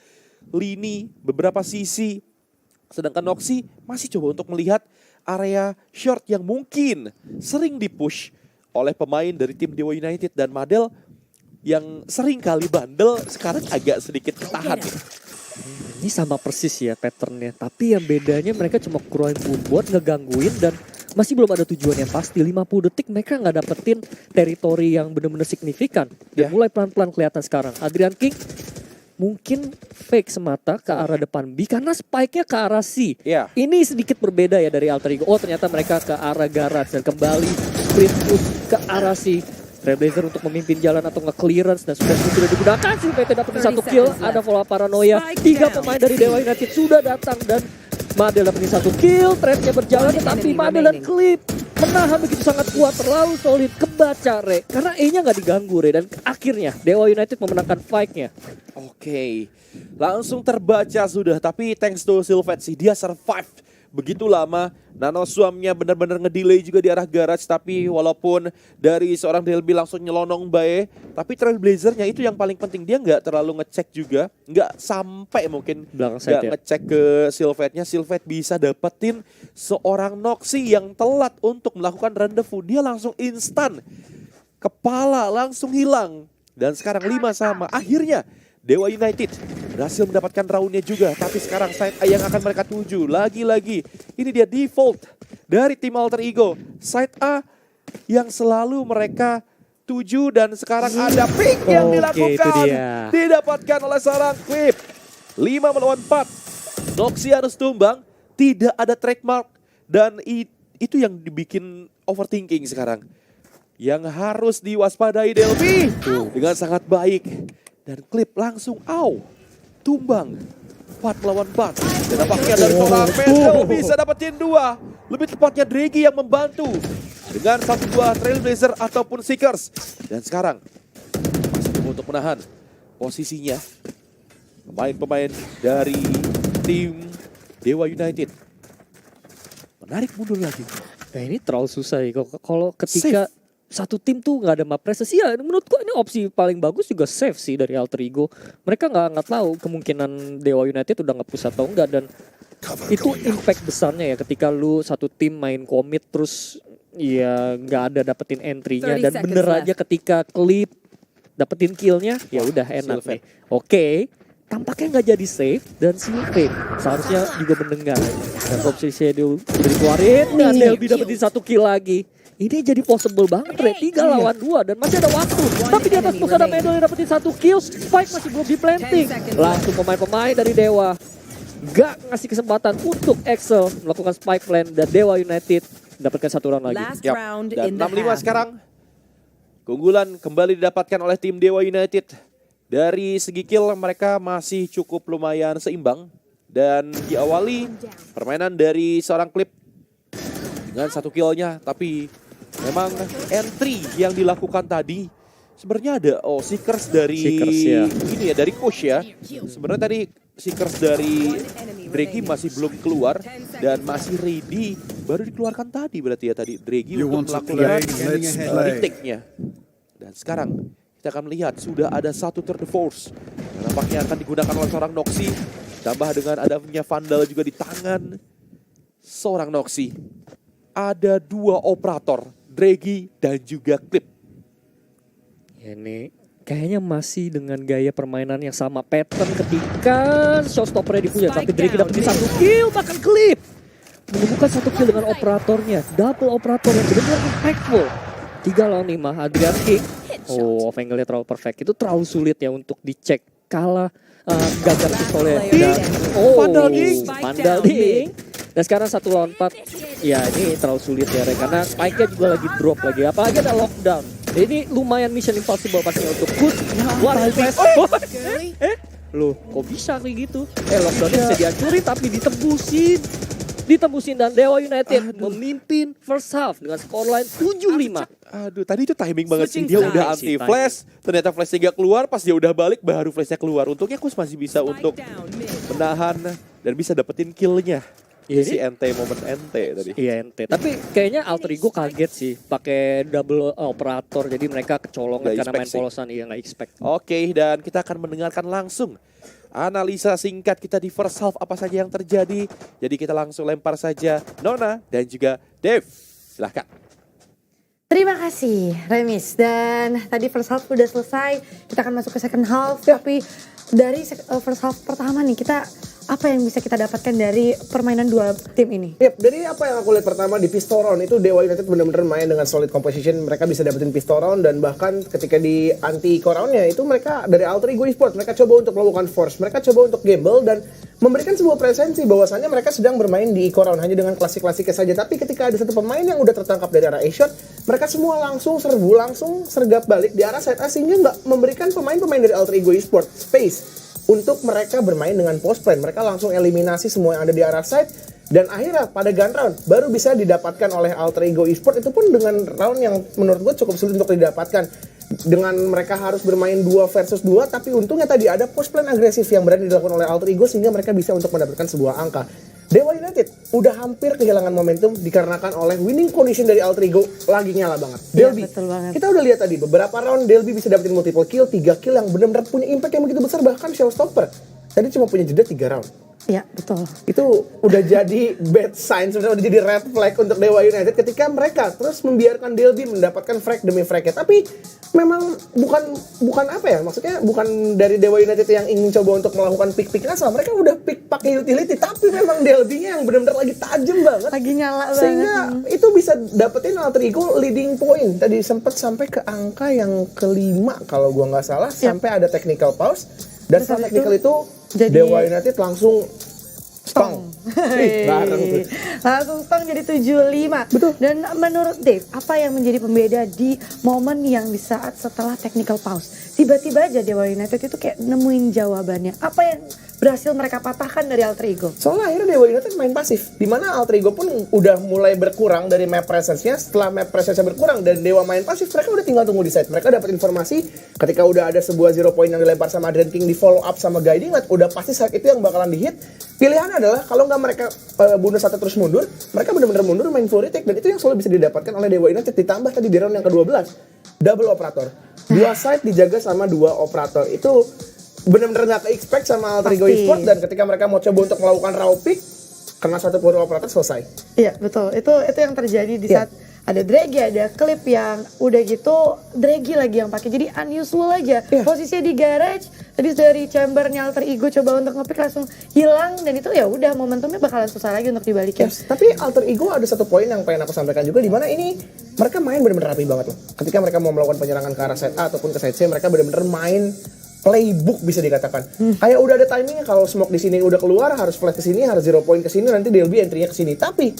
lini, beberapa sisi. Sedangkan Noxy masih coba untuk melihat area short yang mungkin sering dipush oleh pemain dari tim Dewa United, dan Madel yang sering kali bandel sekarang agak sedikit ketahan.
Ini sama persis ya patternnya, tapi yang bedanya mereka cuma keluarin buat ngegangguin dan masih belum ada tujuan yang pasti. 50 detik mereka nggak dapetin teritori yang benar-benar signifikan. Dan mulai pelan-pelan kelihatan sekarang. Adrian King mungkin fake semata ke arah depan B karena spike-nya ke arah C. Ini sedikit berbeda ya dari Alter Ego. Oh ternyata mereka ke arah Garage dan kembali sprint push ke arah C. Trailblazer untuk memimpin jalan atau nge-clearance dan sudah digunakan. Si PT dapetin 1 kill, ada follow up paranoia. 3 pemain dari Dewa United sudah datang dan Madel dapetin 1 kill. Trade-nya berjalan tetapi Madel dan Clip menahan begitu sangat kuat, terlalu solid, kebaca Re. Karena E-nya gak diganggu Re, dan akhirnya Dewa United memenangkan fight-nya.
Oke, langsung terbaca sudah. Tapi thanks to Sylphet sih, dia survive begitu lama. Nanoswarm-nya benar-benar ngedelay juga di arah garage. Tapi walaupun dari seorang DLB langsung nyelonong bae, tapi Trailblazer-nya itu yang paling penting. Dia nggak terlalu ngecek juga, nggak sampai mungkin
Belakang
nggak
side ya.
ngecek ke Sylphet-nya. Sylphet bisa dapetin seorang Noxy yang telat untuk melakukan rendezvous. Dia langsung instan, kepala langsung hilang. Dan sekarang 5 sama. Akhirnya Dewa United berhasil mendapatkan roundnya juga. Tapi sekarang side A yang akan mereka tuju. Lagi-lagi ini dia default dari tim Alter Ego. Side A yang selalu mereka tuju. Dan sekarang ada pick yang
Oke,
dilakukan.
itu dia.
Didapatkan oleh seorang Clip. 5 melawan 4. Noxy harus tumbang. Tidak ada trademark. Dan itu yang dibikin overthinking sekarang. Yang harus diwaspadai Delphi dengan sangat baik. Dan Clip langsung tumbang 4 melawan 4. Dan nampaknya dari seorang Mendel bisa dapetin 2. Lebih tepatnya Dregi yang membantu dengan 1-2 Trailblazer ataupun Seekers. Dan sekarang masih coba untuk menahan posisinya pemain-pemain dari tim Dewa United. Menarik mundur lagi.
Nah ini terlalu susah ya. Kalau ketika satu tim tuh nggak ada map presence, ya menurutku ini opsi paling bagus juga save sih dari Alter Ego. Mereka nggak tahu kemungkinan Dewa United udah nge-push atau enggak, dan itu impact besarnya ya ketika lu satu tim main commit terus ya nggak ada dapetin entry-nya, dan bener aja ketika Clip dapetin kill-nya ya udah enak nih. Oke, tampaknya nggak jadi save dan Sylphet seharusnya juga mendengar. Dan posisinya dia udah dikeluarin dan Delby dapetin 1 kill lagi. Ini jadi possible banget, 3 lawan 2 dan masih ada waktu. Tapi di atas muka ada Mendel yang dapetin 1 kill, Spike masih belum di planting. Langsung pemain-pemain dari Dewa gak ngasih kesempatan untuk Excel melakukan spike plan, dan Dewa United mendapatkan 1 round lagi.
Dan 6-5 sekarang. Keunggulan kembali didapatkan oleh tim Dewa United. Dari segi kill mereka masih cukup lumayan seimbang. Dan diawali permainan dari seorang Clip dengan 1 killnya, tapi memang entry yang dilakukan tadi sebenarnya ada Seekers dari
ya.
ini ya, dari push ya. Sebenarnya tadi Seekers dari Dregi masih belum keluar dan masih ready, baru dikeluarkan tadi berarti ya tadi Dregi untuk melakukan retake-nya. Dan sekarang kita akan melihat sudah ada 1 tour de force yang nampaknya akan digunakan oleh seorang Noxy, tambah dengan adanya Vandal juga di tangan seorang Noxy. Ada 2 operator, Dregi dan juga Clip.
Ini kayaknya masih dengan gaya permainan yang sama, pattern ketika showstoppernya dipunya, tapi Dregi dapetin 1 kill, bahkan Clip menemukan 1 kill dengan operatornya, double operator yang benar-benar impactful. 3 lawan 5, Adrian Kick. Oh, angle-nya terlalu perfect. Itu terlalu sulit ya untuk dicek. Kalah gagal pistolnya.
Vandal Ding.
Vandal Ding. Dan sekarang 1 lawan 4. Ya ini terlalu sulit ya, karena spike-nya juga lagi drop lagi. Apalagi ada lockdown. Ini lumayan mission impossible pastinya untuk Good. What flash. Loh, kok bisa kayak gitu? Lockdown-nya bisa dihancurin tapi ditembusin dan Dewa United memimpin first half dengan scoreline 7-5.
Aduh, tadi itu timing banget sih. Dia udah anti flash, ternyata flashnya gak keluar, pas dia udah balik baru flashnya keluar. Untungnya Kus masih bisa untuk menahan dan bisa dapetin killnya.
Ya,
si NT, momen NT tadi.
Iya NT. Tapi kayaknya Alter Ego kaget sih pakai double operator, jadi mereka kecolongan karena main polosan. Iya, nggak expect.
Oke, dan kita akan mendengarkan langsung analisa singkat kita di first half apa saja yang terjadi. Jadi kita langsung lempar saja Nona dan juga Dev. Silahkan.
Terima kasih Remis, dan tadi first half udah selesai, kita akan masuk ke second half. Tapi dari first half pertama nih, kita apa yang bisa kita dapatkan dari permainan dua tim ini?
Yap, dari apa yang aku lihat pertama di pistol round itu Dewa United benar-benar main dengan solid composition. Mereka bisa dapetin pistol round, dan bahkan ketika di anti-core roundnya itu mereka dari Alter Ego Esports, mereka coba untuk melakukan force, mereka coba untuk gamble dan memberikan sebuah presensi bahwasannya mereka sedang bermain di core round hanya dengan klasik-klasiknya saja. Tapi ketika ada satu pemain yang udah tertangkap dari arah A-shot, mereka semua langsung serbu, langsung sergap balik di arah side A, sehingga nggak memberikan pemain-pemain dari Alter Ego Esports space untuk mereka bermain dengan post plan. Mereka langsung eliminasi semua yang ada di arah side, dan akhirnya pada gun round baru bisa didapatkan oleh Alter Ego Esports. Itu pun dengan round yang menurut gue cukup sulit untuk didapatkan. dengan mereka harus bermain 2 versus 2, tapi untungnya tadi ada post plan agresif yang berani dilakukan oleh Alter Ego sehingga mereka bisa untuk mendapatkan sebuah angka. Dewa United udah hampir kehilangan momentum dikarenakan oleh winning condition dari Alter Ego lagi nyala banget.
Iya,
Delby,
betul banget.
kita udah lihat tadi beberapa round Delby bisa dapetin multiple kill, 3 kill yang benar-benar punya impact yang begitu besar, bahkan showstopper. Tadi cuma punya jeda 3 round.
Iya, betul.
Itu udah jadi bad sign, sebenarnya udah jadi red flag untuk Dewa United ketika mereka terus membiarkan Delby mendapatkan frag demi fragnya. Tapi memang bukan apa ya, maksudnya bukan dari Dewa United yang ingin coba untuk melakukan pick asal. Mereka udah pick pakai utility, tapi memang Delby-nya yang benar-benar lagi tajam banget.
Lagi nyala banget.
Sehingga itu bisa dapetin Alter Ego leading point. Tadi sempat sampai ke angka yang kelima kalau gua nggak salah, sampai ada technical pause. Dan
Betul,
setelah technical itu
jadi
Dewa United langsung stong. Bareng tuh.
Langsung stong jadi 7-5.
Betul.
Dan menurut Dave, apa yang menjadi pembeda di momen yang di saat setelah technical pause? Tiba-tiba aja Dewa United itu kayak nemuin jawabannya. Apa yang berhasil mereka patahkan dari Alter Ego?
Soalnya akhirnya Dewa United main pasif, dimana Alter Ego pun udah mulai berkurang dari map presence-nya. Setelah map presence-nya berkurang dan Dewa main pasif, mereka udah tinggal tunggu di side. Mereka dapat informasi ketika udah ada sebuah 0 point yang dilempar sama Adrian King, di follow up sama Guiding Light, udah pasti side itu yang bakalan di-hit. Pilihannya adalah kalau nggak mereka bunuh satu terus mundur, mereka benar-benar mundur main full retake, dan itu yang selalu bisa didapatkan oleh Dewa United. Ditambah tadi di round yang ke-12, double operator. 2 side dijaga sama 2 operator. Itu benar-benar nggak ke-expect sama Alter Ego
Pasti.
Esports, dan ketika mereka mau coba untuk melakukan raw pick, kena satu peluru operator, selesai.
Iya, betul. Itu yang terjadi di
Iya.
saat ada Draggy, ada klip yang udah gitu Draggy lagi yang pakai. Jadi unusual aja.
Iya.
Posisinya di garage, tadi dari chambernya Alter Ego coba untuk nge-pick langsung hilang, dan itu ya udah momentumnya bakalan susah lagi untuk dibalikin.
Yes. Tapi Alter Ego ada satu poin yang pengen aku sampaikan juga, di mana ini mereka main benar-benar rapi banget loh. Ketika mereka mau melakukan penyerangan ke arah side A ataupun ke side C, mereka benar-benar main playbook bisa dikatakan. Kayak udah ada timingnya, kalau smoke di sini udah keluar, harus flash ke sini, harus 0 point ke sini, nanti Delby entry-nya ke sini. Tapi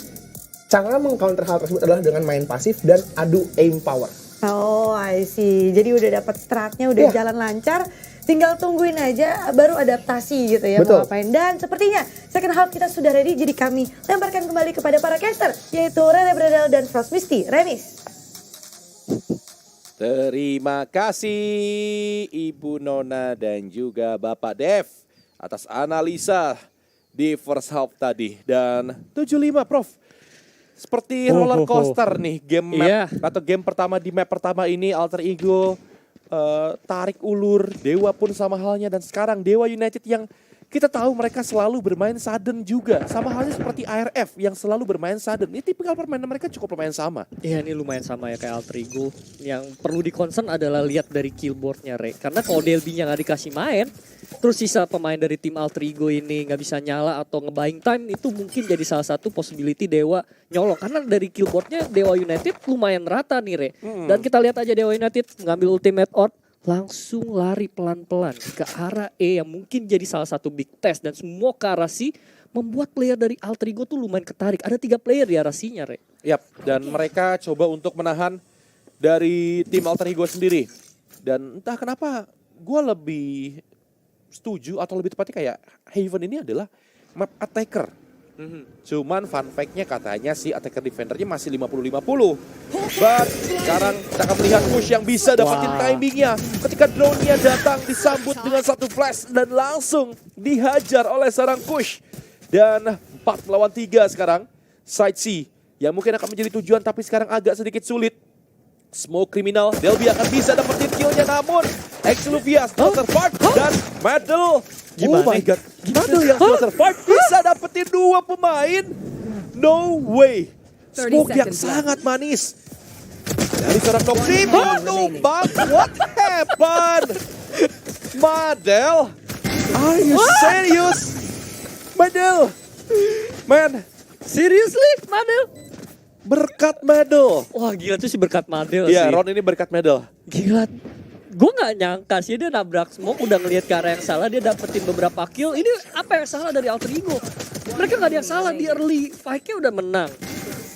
cara meng-counter hal tersebut adalah dengan main pasif dan adu aim power.
Oh, I see. Jadi udah dapat stratnya, udah
Iya.
jalan lancar. Tinggal tungguin aja baru adaptasi gitu ya.
Betul.
Mau ngapain. Dan sepertinya second half kita sudah ready. Jadi kami lemparkan kembali kepada para caster, yaitu Rere Bradel dan Frost Misty. Remis.
Terima kasih Ibu Nona dan juga Bapak Dev atas analisa di first half tadi. Dan 75 Prof. Seperti roller coaster nih game map
Iya.
atau game pertama di map pertama ini Alter Ego tarik ulur, Dewa pun sama halnya, dan sekarang Dewa United yang kita tahu mereka selalu bermain sudden juga. Sama halnya seperti ARF yang selalu bermain sudden. Ini tipikal permainan mereka cukup lumayan sama.
Iya, ini lumayan sama ya kayak Alter Ego. Yang perlu di-concern adalah lihat dari killboardnya, Re. Karena kalau Delby-nya nggak dikasih main, terus sisa pemain dari tim Alter Ego ini nggak bisa nyala atau nge-buying time, itu mungkin jadi salah satu possibility Dewa nyolong. Karena dari killboardnya Dewa United lumayan rata nih, Re. Dan kita lihat aja Dewa United mengambil ultimate orb, langsung lari pelan-pelan ke arah E yang mungkin jadi salah satu big test, dan semua ke arah C membuat player dari Alter Ego tuh lumayan ketarik. Ada 3 player di arah C-nya, Re.
Yap, dan mereka coba untuk menahan dari tim Alter Ego sendiri. Dan entah kenapa gue lebih setuju, atau lebih tepatnya kayak Haven ini adalah map attacker. Cuman fun fact-nya katanya si attacker defendernya masih 50-50. But sekarang kita akan melihat Kush yang bisa dapetin
Wah.
timingnya. Ketika drone-nya datang disambut dengan satu flash dan langsung dihajar oleh seorang Kush. Dan 4 melawan 3 sekarang. Side C yang mungkin akan menjadi tujuan tapi sekarang agak sedikit sulit. Smoke kriminal, Delby akan bisa dapetin kill-nya, namun Exluvias survive dan Medal.
Gimana?
Oh my god, Medal yang survive bisa dapetin 2 pemain. No way.
30
Smoke yang
seconds left.
sangat manis dari seorang Noctim. But what happened? Medal, are you serious? Medal, man,
Seriously, Madel?
berkat Medal.
Wah, gila tuh sih berkat Madel
Iya,
sih.
Ron ini berkat Medal.
Gila. Gue gak nyangka sih dia nabrak smoke, udah ngelihat ke arah yang salah, dia dapetin beberapa kill. Ini apa yang salah dari Alter Ego? Mereka gak ada yang salah, di early fight-nya udah menang.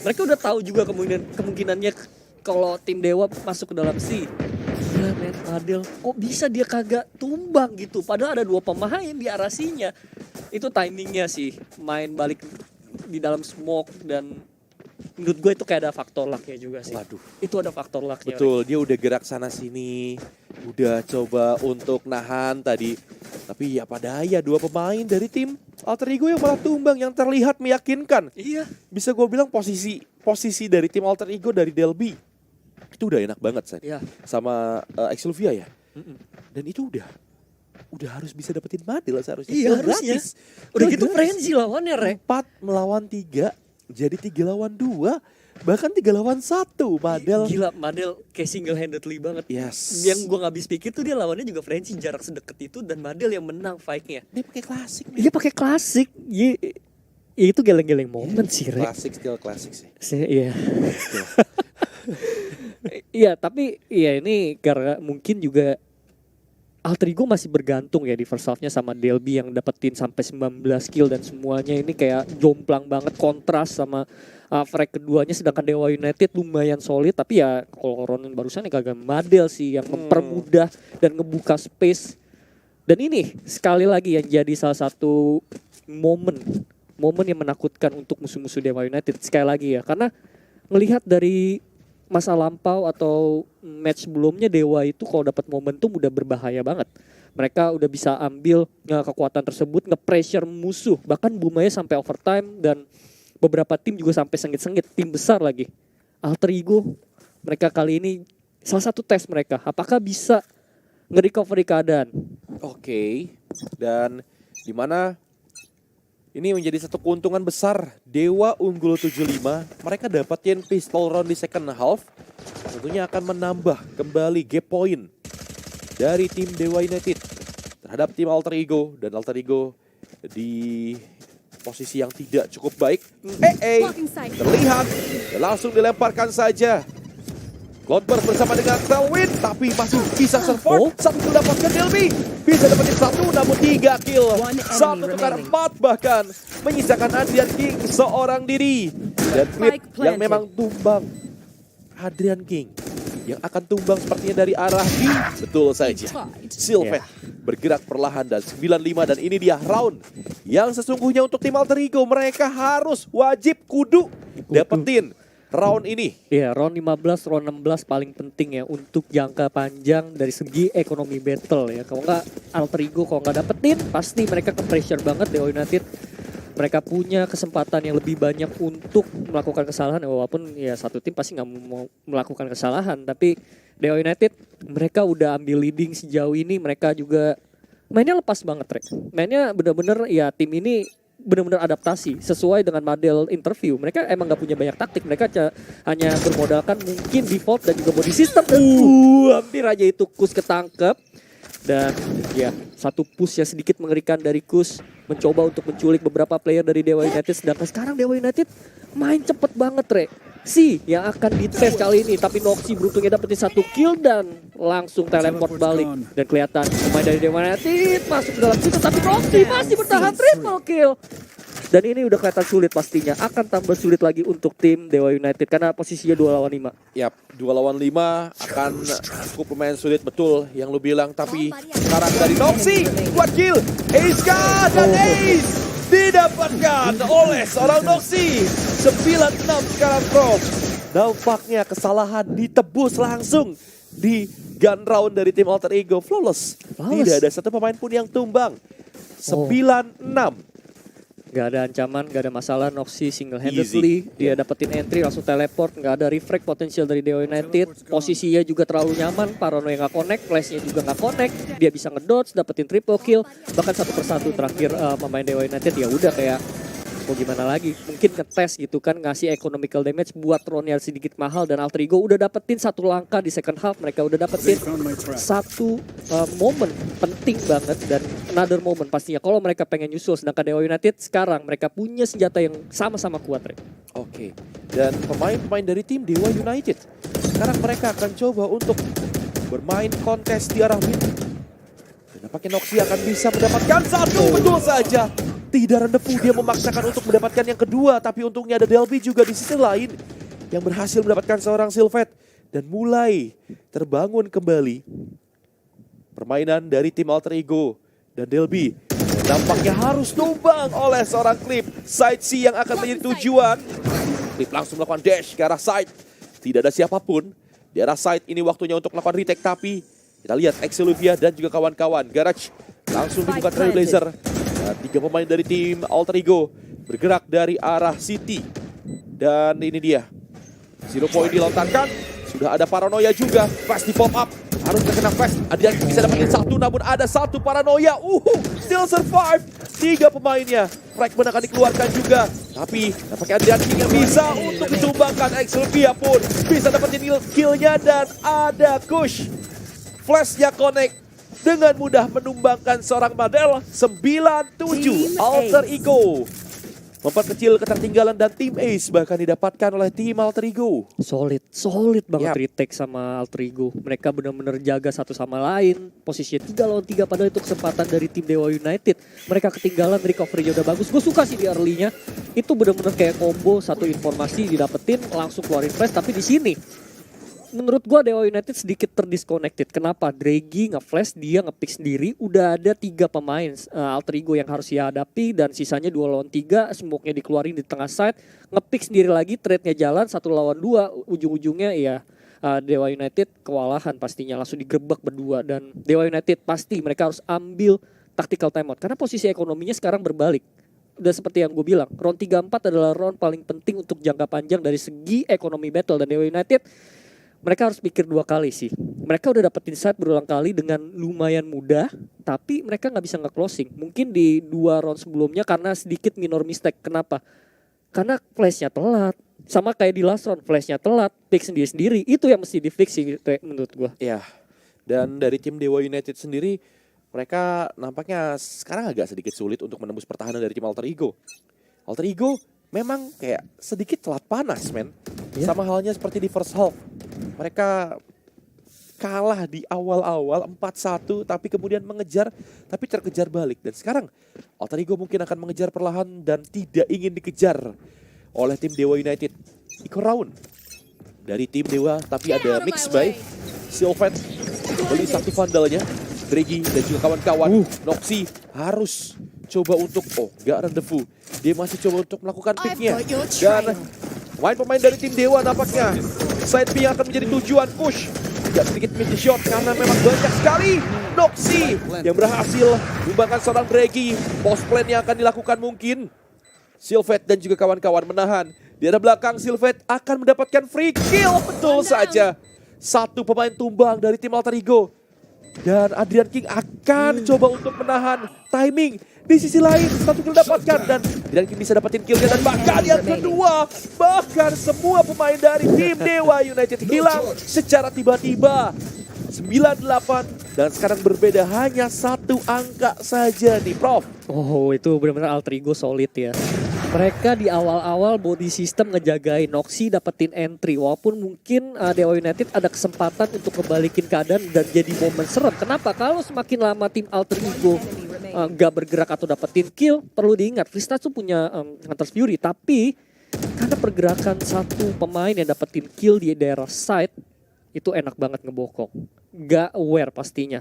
Mereka udah tahu juga kemungkinannya kalau tim Dewa masuk ke dalam C. Gila men, Madel, kok bisa dia kagak tumbang gitu? Padahal ada 2 pemain di arah C-nya. Itu timingnya sih, main balik di dalam smoke dan menurut gue itu kayak ada faktor lucknya juga sih.
Waduh.
Itu ada faktor lucknya.
Betul, dia udah gerak sana sini, udah coba untuk nahan tadi. Tapi ya pada daya dua pemain dari tim Alter Ego yang malah tumbang, yang terlihat meyakinkan.
Iya.
Bisa gue bilang posisi dari tim Alter Ego dari Delby itu udah enak banget, San.
Iya.
Sama Exilvia ya. Dan itu udah harus bisa dapetin Madel seharusnya.
Iya,
Kill
harusnya.
gratis.
Udah
Kill
gitu
gratis.
frenzy lawannya, Rek.
4 melawan 3, jadi 3 lawan 2, bahkan 3 lawan 1. Madel.
Gila, Madel kayak single handedly banget.
Yes.
Yang gue gak habis pikir tuh dia lawannya juga frenzy jarak sedekat itu dan Madel yang menang fight-nya.
Dia pakai klasik.
Iya pakai klasik. Iya, itu geleng-geleng momen sih, Rek.
Klasik, still klasik sih.
Iya. Iya, tapi ya ini karena mungkin juga Alter Ego masih bergantung ya di first half-nya sama Delby yang dapetin sampai 19 kill dan semuanya ini kayak jomplang banget kontras sama frag keduanya, sedangkan Dewa United lumayan solid tapi ya kalau Ronin barusan ya kagak Madel sih yang mempermudah dan ngebuka space. Dan ini sekali lagi yang jadi salah satu momen yang menakutkan untuk musuh-musuh Dewa United sekali lagi ya, karena melihat dari masa lampau atau match sebelumnya Dewa itu kalau dapat momentum udah berbahaya banget. Mereka udah bisa ambil kekuatan tersebut, nge-pressure musuh. Bahkan Bumaya sampai overtime dan beberapa tim juga sampai sengit-sengit. Tim besar lagi. Alter Ego mereka kali ini salah satu tes mereka. Apakah bisa nge-recovery keadaan?
Oke. Dan di mana ini menjadi satu keuntungan besar. Dewa unggul 75. Mereka dapatin pistol round di second half. Tentunya akan menambah kembali gap point dari tim Dewa United terhadap tim Alter Ego. Dan Alter Ego di posisi yang tidak cukup baik. Terlihat. Dan langsung dilemparkan saja. Cloudburst bersama dengan Tailwind, tapi masih bisa survive. Satu mendapatkan Delby, bisa dapetin satu namun 3 kill. Satu tukar 4 bahkan menyisakan Adrian King seorang diri. Dan Clip yang memang tumbang. Adrian King yang akan tumbang sepertinya dari arah B. Betul saja. Sylphet bergerak perlahan dan 95 dan ini dia round yang sesungguhnya untuk tim Alter Ego. Mereka harus wajib kudu dapetin round ini.
Iya, round 15, round 16 paling penting ya untuk jangka panjang dari segi ekonomi battle ya. Kalau nggak Alter Ego kalau nggak dapetin pasti mereka ke pressure banget. Dewa United mereka punya kesempatan yang lebih banyak untuk melakukan kesalahan ya, walaupun ya satu tim pasti nggak mau melakukan kesalahan, tapi Dewa United mereka udah ambil leading sejauh ini. Mereka juga mainnya lepas banget, Rek. Mainnya bener-bener ya tim ini benar-benar adaptasi sesuai dengan model interview. Mereka emang gak punya banyak taktik. Mereka hanya bermodalkan mungkin default dan juga body system. Hampir aja itu Kus ketangkep. Dan ya satu push yang sedikit mengerikan dari Kus mencoba untuk menculik beberapa player dari Dewa United. Sedangkan sekarang Dewa United main cepet banget, Re. Yang akan dites kali ini, tapi Noxy beruntungnya dapetin 1 kill dan langsung teleport balik. Dan kelihatan pemain dari Dewa United masuk ke dalam situ, tapi Noxy masih bertahan triple kill. Dan ini udah kelihatan sulit pastinya, akan tambah sulit lagi untuk tim Dewa United karena posisinya 2 lawan 5.
Yap, 2 lawan 5 akan cukup lumayan sulit, betul yang lu bilang. Tapi sekarang dari Noxy, kuat kill, Ace-ka dan Ace didapatkan oleh seorang Noxy. 9-6 sekarang Prof. Nampaknya kesalahan ditebus langsung di gun round dari tim Alter Ego. Flawless. Tidak ada satu pemain pun yang tumbang. 9-6.
Gak ada ancaman, gak ada masalah. Noxy single handedly dia dapetin entry langsung teleport. Gak ada refrag potensial dari Dewa United. Posisinya juga terlalu nyaman. Paranoia gak connect, flashnya juga gak connect. Dia bisa ngedodge, dapetin triple kill. Bahkan 1 persatu terakhir pemain Dewa United ya udah kayak mau gimana lagi, mungkin ngetes gitu kan, ngasih economical damage buat Ron yang sedikit mahal. Dan Alter Ego udah dapetin 1 langkah di second half. Mereka udah dapetin satu momen penting banget dan another moment pastinya kalau mereka pengen nyusul. Sedangkan Dewa United sekarang mereka punya senjata yang sama-sama kuat, Rek.
Oke, dan pemain-pemain dari tim Dewa United sekarang mereka akan coba untuk bermain kontes di arah mid. Dan nampaknya Noxy akan bisa mendapatkan 1, betul saja. Tidak rendepu, dia memaksakan untuk mendapatkan yang kedua. Tapi untungnya ada Delby juga di sisi lain yang berhasil mendapatkan seorang Sylphet. Dan mulai terbangun kembali permainan dari tim Alter Ego. Dan Delby nampaknya harus tumbang oleh seorang Clip. Side C yang akan menjadi tujuan. Flip langsung melakukan dash ke arah side. Tidak ada siapapun di arah side. Ini waktunya untuk melakukan retake, tapi kita lihat Exiluvia dan juga kawan-kawan. Garage langsung dibuka Trailblazer. Dan 3 pemain dari tim Alter Ego bergerak dari arah City. Dan ini dia. 0 point dilontarkan. Sudah ada Paranoia juga. Fast di pop up. Harus terkena fast. Adian bisa dapetin 1, namun ada 1 Paranoia. Still survive. 3 pemainnya. Fragment akan dikeluarkan juga. Tapi nampaknya Adrian King yang bisa untuk ditumbangkan. Exiluvia pun bisa dapetin killnya. Dan ada Kush. Flashnya connect. Dengan mudah menumbangkan seorang Madel. 9-7 Alter Ego. Memperkecil ketertinggalan dan tim Ace bahkan didapatkan oleh tim Alter Ego.
Solid banget
Yap.
retake sama Alter Ego. Mereka benar-benar jaga satu sama lain. Posisinya 3 lawan 3 padahal itu kesempatan dari tim Dewa United. Mereka ketinggalan, recovery-nya udah bagus. Gue suka sih di early-nya. Itu benar-benar kayak combo, satu informasi didapetin langsung keluarin flash. Tapi di sini menurut gua Dewa United sedikit terdisconnected. Kenapa? Draghi nge-flash, dia nge-pick sendiri. Udah ada 3 pemain Alter Ego yang harus dia hadapi. Dan sisanya 2 lawan 3. Smoke-nya dikeluarin di tengah side. Nge-pick sendiri lagi, trade-nya jalan 1 lawan 2. Ujung-ujungnya ya Dewa United kewalahan pastinya. Langsung digerebek berdua. Dan Dewa United pasti mereka harus ambil tactical timeout. Karena posisi ekonominya sekarang berbalik. Udah seperti yang gue bilang, round 3-4 adalah round paling penting untuk jangka panjang dari segi ekonomi battle. Dan Dewa United mereka harus pikir 2 kali sih. Mereka udah dapetin side berulang kali dengan lumayan mudah, tapi mereka nggak bisa nge-closing. Mungkin di 2 round sebelumnya karena sedikit minor mistake. Kenapa? Karena flashnya telat. Sama kayak di last round, flashnya telat, pick sendiri-sendiri. Itu yang mesti di-fix sih menurut gua.
Ya, dan dari tim Dewa United sendiri, mereka nampaknya sekarang agak sedikit sulit untuk menembus pertahanan dari tim Alter Ego. Alter Ego memang kayak sedikit telat panas, men.
Iya.
Sama halnya seperti di first half. Mereka kalah di awal-awal 4-1 tapi kemudian mengejar tapi terkejar balik. Dan sekarang Alter Ego mungkin akan mengejar perlahan dan tidak ingin dikejar oleh tim Dewa United. Iko round dari tim Dewa tapi ada mix by Sylvan beli 1 vandalnya. Draghi dan juga kawan-kawan. Noxy harus coba untuk gak rendezvous. Dia masih coba untuk melakukan picknya. Dan pemain-pemain dari tim Dewa nampaknya side B yang akan menjadi tujuan. Push tidak sedikit mid shot karena memang banyak sekali. Noxy yang berhasil menyumbangkan seorang Draghi. Post plan yang akan dilakukan mungkin Sylvet dan juga kawan-kawan menahan. Di arah belakang Sylvet akan mendapatkan free kill. Betul saja. 1 pemain tumbang dari tim Alter Ego. Dan Adrian King akan coba untuk menahan timing. Di sisi lain 1 kill dapatkan dan Adrian King bisa dapetin killnya. Dan bahkan yang kedua, bahkan semua pemain dari tim Dewa United hilang secara tiba-tiba. 9-8 dan sekarang berbeda hanya 1 angka saja nih Prof.
Oh, itu benar-benar Alter Ego solid ya. Mereka di awal-awal body system ngejagain Noxy dapetin entry. Walaupun mungkin Dewa United ada kesempatan untuk kebalikin keadaan dan jadi momen serem. Kenapa? Kalau semakin lama tim Alter Ego gak bergerak atau dapetin kill, perlu diingat Krista tuh punya Hunter's Fury. Tapi karena pergerakan 1 pemain yang dapetin kill di daerah side, itu enak banget ngebokong. Gak aware pastinya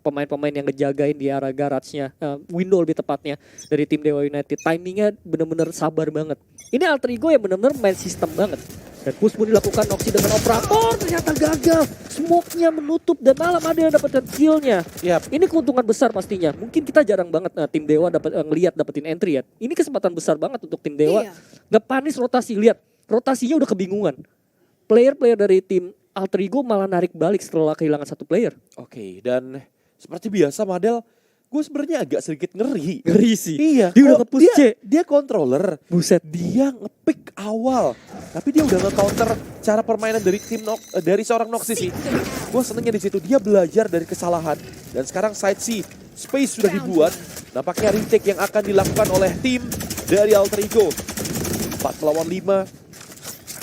pemain-pemain yang ngejagain di arah garage-nya, window lebih tepatnya dari tim Dewa United. Timingnya bener-bener sabar banget. Ini Alter Ego yang bener-bener main sistem banget. Dan push pun dilakukan Noxy dengan operator, ternyata gagal. Smoke-nya menutup dan malam ada yang dapatkan kill-nya.
Yap.
Ini keuntungan besar pastinya. Mungkin kita jarang banget tim Dewa ngelihat dapetin entry ya. Ini kesempatan besar banget untuk tim Dewa. Ngepanis rotasi, lihat rotasinya udah kebingungan. Player-player dari tim Alter Ego malah narik balik setelah kehilangan 1 player.
Oke, dan seperti biasa Madel, gue sebenarnya agak sedikit ngeri.
Ngeri sih.
Iya,
Dia udah
kok
nge-push C.
dia controller.
Buset.
Dia nge-pick awal, tapi dia udah nge-counter cara permainan dari dari seorang Noxy sih. Gue senengnya di situ dia belajar dari kesalahan dan sekarang side C space sudah dibuat. Nampaknya retake yang akan dilakukan oleh tim dari Alter Ego. 4 melawan 5.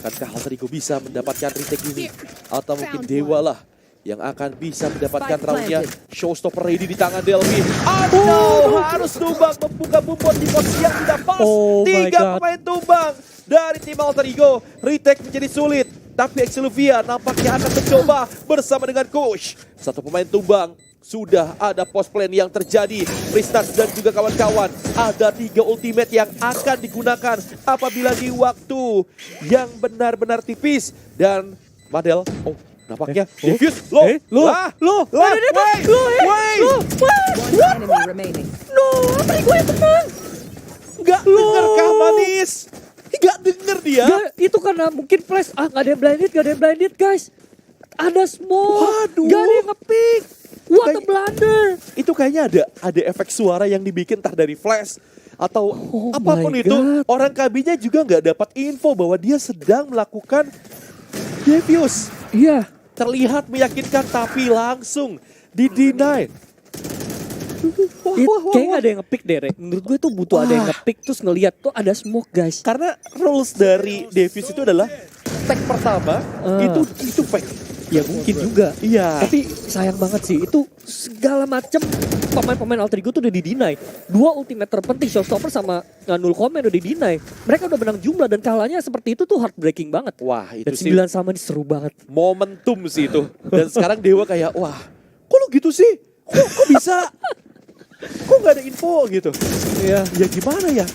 Akankah Alter Ego bisa mendapatkan retake ini? Atau mungkin Dewa lah yang akan bisa mendapatkan roundnya. Showstopper ready di tangan Delvin. Aduh, harus tumbang membuka bumbon di posisi yang tidak pas.
Oh my
3
God.
pemain tumbang dari tim Alter Ego. Retake menjadi sulit. Tapi Exiluvia nampaknya akan mencoba bersama dengan Kush. 1 pemain tumbang. Sudah ada post plan yang terjadi. Restart dan juga kawan-kawan. Ada 3 ultimate yang akan digunakan apabila di waktu yang benar-benar tipis. Dan Madel, nampaknya Devious, wait.
One enemy remaining.
Gue yang tenang.
Nggak denger kah Manis? Nggak denger dia.
Ya, itu karena mungkin flash. Nggak ada yang blinded guys. Ada smoke.
Waduh.
Nggak ada yang nge-pick. What a blunder.
Itu kayaknya ada efek suara yang dibikin entah dari flash atau apapun
my
itu.
God.
Orang KB-nya juga nggak dapat info bahwa dia sedang melakukan Devious.
Iya.
Terlihat meyakinkan tapi langsung di-deny.
Kayaknya nggak ada yang nge-pick deh, Re. Menurut gue tuh butuh ada yang nge-pick terus ngeliat tuh ada smoke guys.
Karena rules dari Devious itu adalah tag pertama itu fake.
Ya mungkin juga.
Iya.
Tapi sayang banget sih, itu segala macem pemain-pemain Alter Ego tuh udah di-deny. 2 ultimate terpenting, Showstopper sama Null Comment udah di-deny. Mereka udah menang jumlah dan kalahnya seperti itu tuh heartbreaking banget.
Wah itu
Dan
sih
9 sama ini seru banget.
momentum sih itu. Dan sekarang Dewa kayak wah kok lu gitu sih? Kok bisa? Kok gak ada info gitu?
Iya.
Ya gimana ya?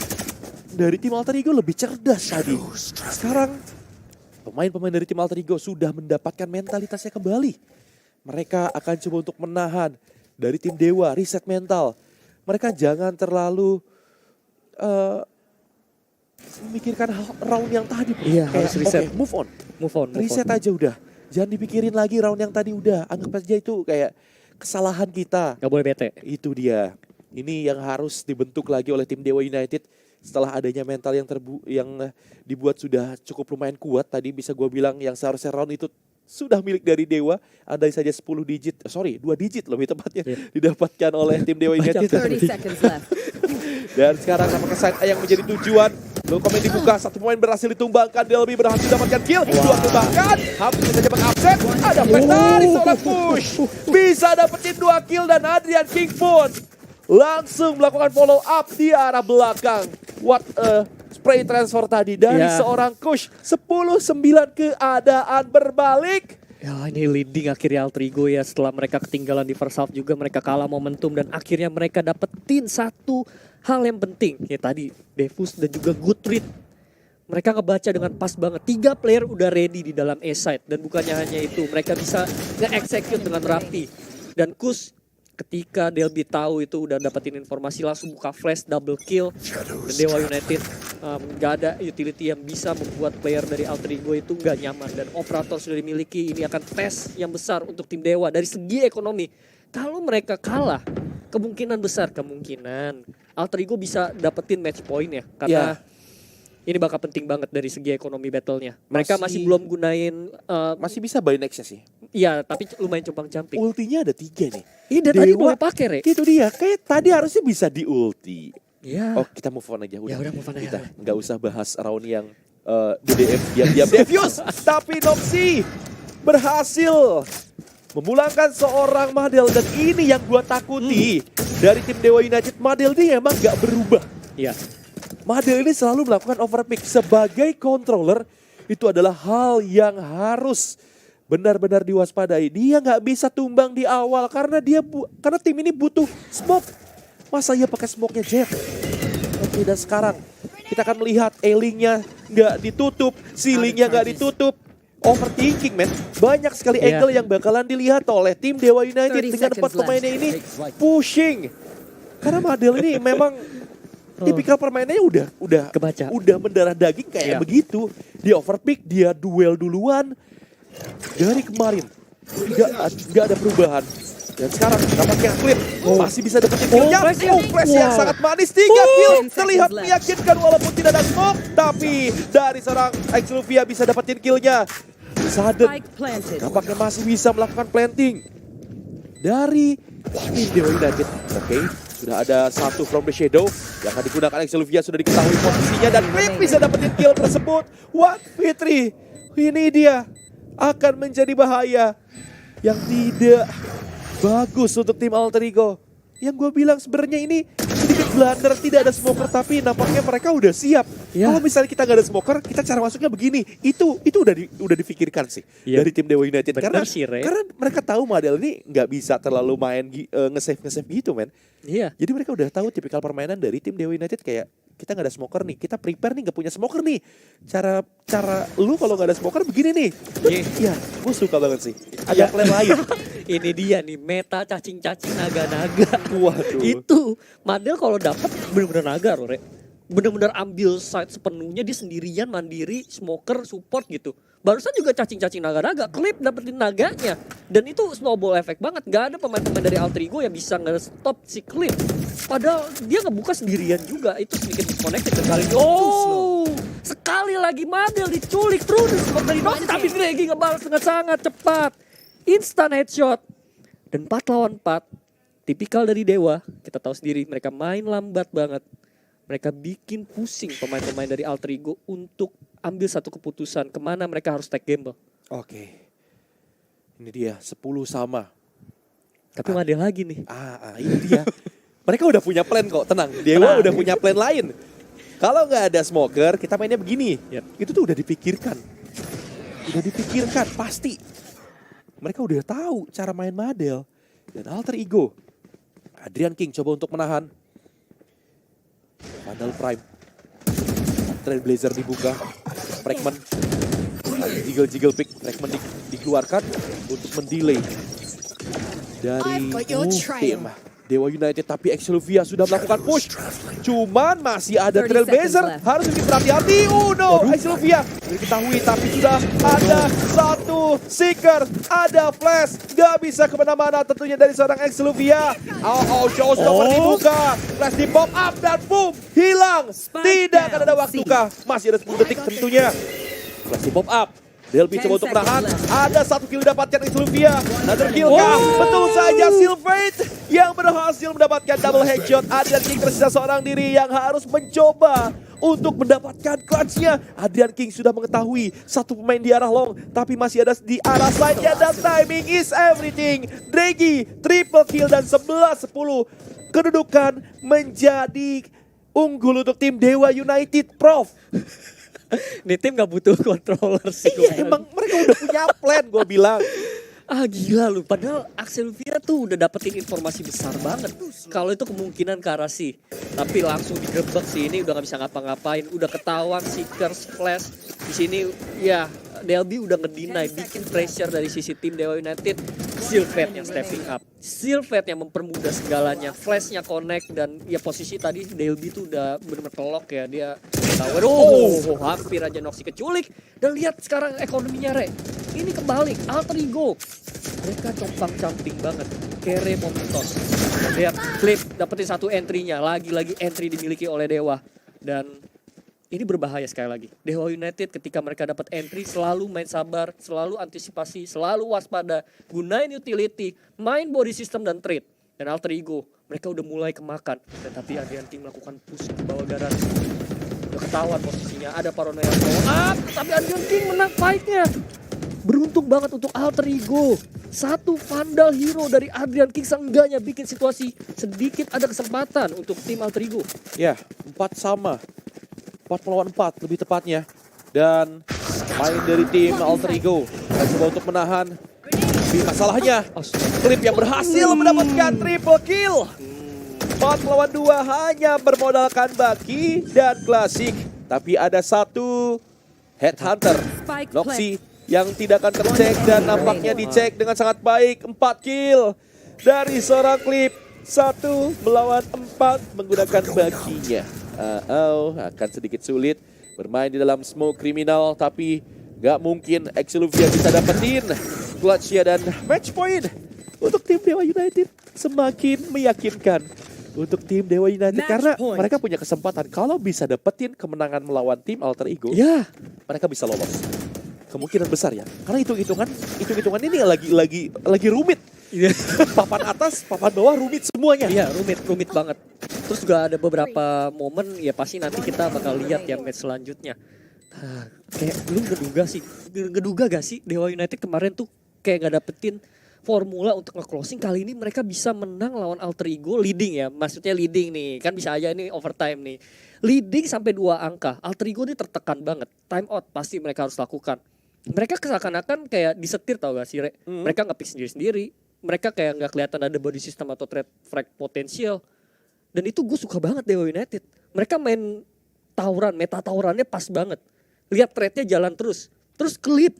Dari tim Alter Ego lebih cerdas tadi. Sekarang pemain-pemain dari tim Alter Ego sudah mendapatkan mentalitasnya kembali. Mereka akan coba untuk menahan dari tim Dewa, reset mental. Mereka jangan terlalu memikirkan round yang tadi.
Iya,
Kayak,
harus reset.
oke, move on.
Move on.
Reset aja udah. Jangan dipikirin lagi round yang tadi udah. Anggap aja itu kayak kesalahan kita.
Gak boleh bete.
Itu dia. Ini yang harus dibentuk lagi oleh tim Dewa United setelah adanya mental yang dibuat sudah cukup lumayan kuat. Tadi bisa gue bilang yang seharusnya round itu sudah milik dari Dewa. Ada saja 10 digit, 2 digit lebih tepatnya didapatkan oleh tim Dewa United.
30 seconds left.
Dan sekarang nampaknya side A yang menjadi tujuan. Lalu komen dibuka, 1 pemain berhasil ditumbangkan. Delby berhasil dapatkan kill. 2 tembakan, hampir saja mengabsen. Ada flash dari seorang push. Bisa dapetin 2 kill dan Adrian King pun langsung melakukan follow up di arah belakang. What a spray transfer tadi dari seorang Kush. 10-9 keadaan berbalik.
Ya ini leading akhirnya Alter Ego ya. Setelah mereka ketinggalan di first half juga mereka kalah momentum. Dan akhirnya mereka dapetin satu hal yang penting. Kayak tadi Devus dan juga good read. Mereka ngebaca dengan pas banget. 3 player udah ready di dalam A-side. Dan bukannya hanya itu. Mereka bisa nge-execute dengan rapi. Dan Kush ketika Delby tahu itu udah dapetin informasi langsung buka flash double kill. Dan Dewa United gak ada utility yang bisa membuat player dari Alter Ego itu gak nyaman. Dan operator sudah dimiliki, ini akan tes yang besar untuk tim Dewa dari segi ekonomi. Kalau mereka kalah, kemungkinan Alter Ego bisa dapetin match point ya. Karena ini bakal penting banget dari segi ekonomi battle-nya. Mereka masih belum gunain...
Masih bisa buy next-nya sih.
Iya, tapi lumayan compang-camping.
Ultinya ada 3 nih.
Ini dari tadi boleh pakai, Re.
Itu dia, kayak tadi harusnya bisa di ulti.
Iya.
Oh kita move on aja.
Ya udah move on aja.
Kita nggak usah bahas round yang DDF diam-diam Devious. Tapi Noxy berhasil memulangkan seorang Madel. Dan ini yang gua takuti dari tim Dewa United. Madel ini emang nggak berubah.
Iya.
Madel ini selalu melakukan overpick. Sebagai controller itu adalah hal yang harus benar-benar diwaspadai. Dia nggak bisa tumbang di awal karena karena tim ini butuh smoke. Masa ia pakai smoke-nya Jet? Oke, dan sekarang kita akan melihat A-link-nya nggak ditutup, ceiling-nya nggak ditutup. Overthinking, man. Banyak sekali angle yang bakalan dilihat oleh tim Dewa United dengan 4 pemainnya ini pushing. Karena Madel ini memang tipikal permainannya udah
kebaca.
Udah mendarah daging kayak begitu. Dia overpick, dia duel duluan. Dari kemarin nggak ada perubahan. Dan sekarang nampaknya Clip masih bisa dapetin killnya. Flash yang sangat manis, 3 kill. Terlihat meyakinkan walaupun tidak ada smoke. Tapi dari seorang Exluvia bisa dapetin killnya. Sudden nampaknya masih bisa melakukan planting. Dari tim Dewa United. Oke, sudah ada 1 from the shadow. Yang akan digunakan Exluvia sudah diketahui posisinya. Dan Clip bisa dapetin kill tersebut. What Fitri? Ini dia akan menjadi bahaya yang tidak bagus untuk tim Alter Ego. Yang gue bilang sebenarnya ini sedikit blunder, tidak ada smoker, tapi nampaknya mereka udah siap
Ya.
Kalau misalnya kita nggak ada smoker, kita cara masuknya begini. Itu udah difikirkan sih
Iya.
dari tim Dewa United.
Bener sih, Re.
Karena mereka tahu Madel ini nggak bisa terlalu main nge-save gitu, men.
Iya.
Jadi mereka udah tahu tipikal permainan dari tim Dewa United kayak kita nggak ada smoker nih, kita prepare nih nggak punya smoker nih. Cara lu kalau nggak ada smoker begini nih. Iya, gue suka banget sih. Ada plan lain.
Ini dia nih meta cacing-cacing naga-naga.
Waduh.
Itu Madel kalau dapat bener-bener naga loh, Re. Bener-bener ambil side sepenuhnya, dia sendirian mandiri, smoker, support gitu. Barusan juga cacing-cacing naga-naga, Clip dapetin naganya. Dan itu snowball effect banget. Gak ada pemain-pemain dari Altrigo yang bisa nge-stop si Clip. Padahal dia ngebuka sendirian juga. Itu sedikit disconnected sekali. Oh, sekali lagi Madel diculik terus smoke dari Nox. Tapi Draghi ngebalas dengan sangat cepat. Instant headshot. Dan 4 lawan 4. Tipikal dari Dewa. Kita tahu sendiri mereka main lambat banget. Mereka bikin pusing pemain-pemain dari Altrigo untuk ambil satu keputusan kemana mereka harus take gamble.
Oke. Ini dia 10 sama.
Tapi Madel lagi nih.
Ini dia. Mereka udah punya plan kok, tenang. Dewa
Tenang.
udah punya plan lain. Kalau nggak ada smoker, kita mainnya begini.
Yep.
Itu tuh udah dipikirkan. Udah dipikirkan, pasti. Mereka udah tahu cara main Madel. Dan Alter Ego. Adrian King coba untuk menahan. Vandal Prime. Trailblazer dibuka. Fragment. Jiggle pick. Fragment dikeluarkan untuk mendelay. Dari tim Dewa United, tapi Excelvia sudah melakukan push. Cuman masih ada
30
Trailblazer,
seconds left.
harus lebih berhati-hati. No, Excelvia diketahui, tapi sudah ada satu Seeker, ada flash, gak bisa kemana-mana tentunya dari seorang Excelvia. Showstopper dibuka, flash di pop up dan boom, hilang. Tidak akan ada waktu kah? Masih ada 10 detik tentunya. Flash di pop up. Delby
10
coba untuk menahan,
seconds
ada 1 kill didapatkan Excelvia. Another kill kah? Betul saja, Sylphate yang berhasil mendapatkan double headshot. Adrian King tersisa seorang diri yang harus mencoba untuk mendapatkan clutch-nya. Adrian King sudah mengetahui satu pemain di arah long, tapi masih ada di arah side-nya dan timing is everything. Draghi triple kill dan 11-10. Kedudukan menjadi unggul untuk tim Dewa United, Prof.
Nih tim gak butuh controller sih.
Iya, emang mereka udah punya plan, gue bilang.
Gila lu, padahal Excelvia tuh udah dapetin informasi besar banget. Kalau itu kemungkinan ke arah sih. Tapi langsung digerebek sih, ini udah gak bisa ngapa-ngapain. Udah ketahuan Seekers, Flash. Di sini ya Delby udah ngedeny, bikin pressure dari sisi tim Dewa United. Sylphate yang stepping up. Sylphate yang mempermudah segalanya. Flashnya connect dan ya posisi tadi Delby tuh udah bener-bener telok ya. Dia tahu, hampir aja Noxy keculik. Dan lihat sekarang ekonominya, Re. Ini kebalik, Alter Ego. Mereka compang-camping banget. Kere Momentos. Lihat, Clip dapetin satu entry-nya. Lagi-lagi entry dimiliki oleh Dewa. Dan ini berbahaya sekali lagi. Dewa United ketika mereka dapat entry selalu main sabar, selalu antisipasi, selalu waspada. Gunain utility, main body system dan trade. Dan Alter Ego, mereka udah mulai kemakan. Tetapi Adrian King melakukan push ke bawah garis. Udah ketahuan posisinya, ada paranoia follow up. Tapi Adrian King menang fight-nya. Beruntung banget untuk Alter Ego. Satu Vandal hero dari Adrian King seenggaknya bikin situasi sedikit ada kesempatan untuk tim Alter Ego.
Ya, 4 sama. 4 melawan 4 lebih tepatnya. Dan main dari tim Alter Ego. Kita coba untuk menahan. Tapi masalahnya, Clip yang berhasil mendapatkan triple kill. 4 melawan 2 hanya bermodalkan Baki dan Klasik. Tapi ada satu Headhunter,
Spike
Noxy, yang tidak akan tercek dan nampaknya dicek dengan sangat baik. 4 kill dari seorang Clip. 1 melawan 4 menggunakan Bakinya. Akan sedikit sulit bermain di dalam smoke kriminal, tapi gak mungkin Excelvia bisa dapetin clutch-nya dan match point untuk tim Dewa United semakin meyakinkan untuk tim Dewa United
Match
karena
point.
mereka punya kesempatan kalau bisa dapetin kemenangan melawan tim Alter Ego,
Ya,
mereka bisa lolos. Kemungkinan besar ya, karena hitung-hitungan ini lagi rumit. Papan atas, papan bawah rumit semuanya.
iya rumit banget. Terus juga ada beberapa momen ya pasti nanti kita bakal lihat ya match selanjutnya. Kayak lu ngeduga gak sih Dewa United kemarin tuh kayak gak dapetin formula untuk nge-closing. Kali ini mereka bisa menang lawan Alter Ego leading ya. Maksudnya leading nih, kan bisa aja ini overtime nih. Leading sampai 2 angka. Alter Ego ini tertekan banget. Time out pasti mereka harus lakukan. Mereka seakan-akan kayak disetir tau gak sih, Re? Mereka nge-pick sendiri-sendiri. Mereka kayak gak kelihatan ada body system atau trade frag potensial. Dan itu gue suka banget Dewa United. Mereka main tawuran, meta tawurannya pas banget. Lihat trade-nya jalan terus. Terus kelip.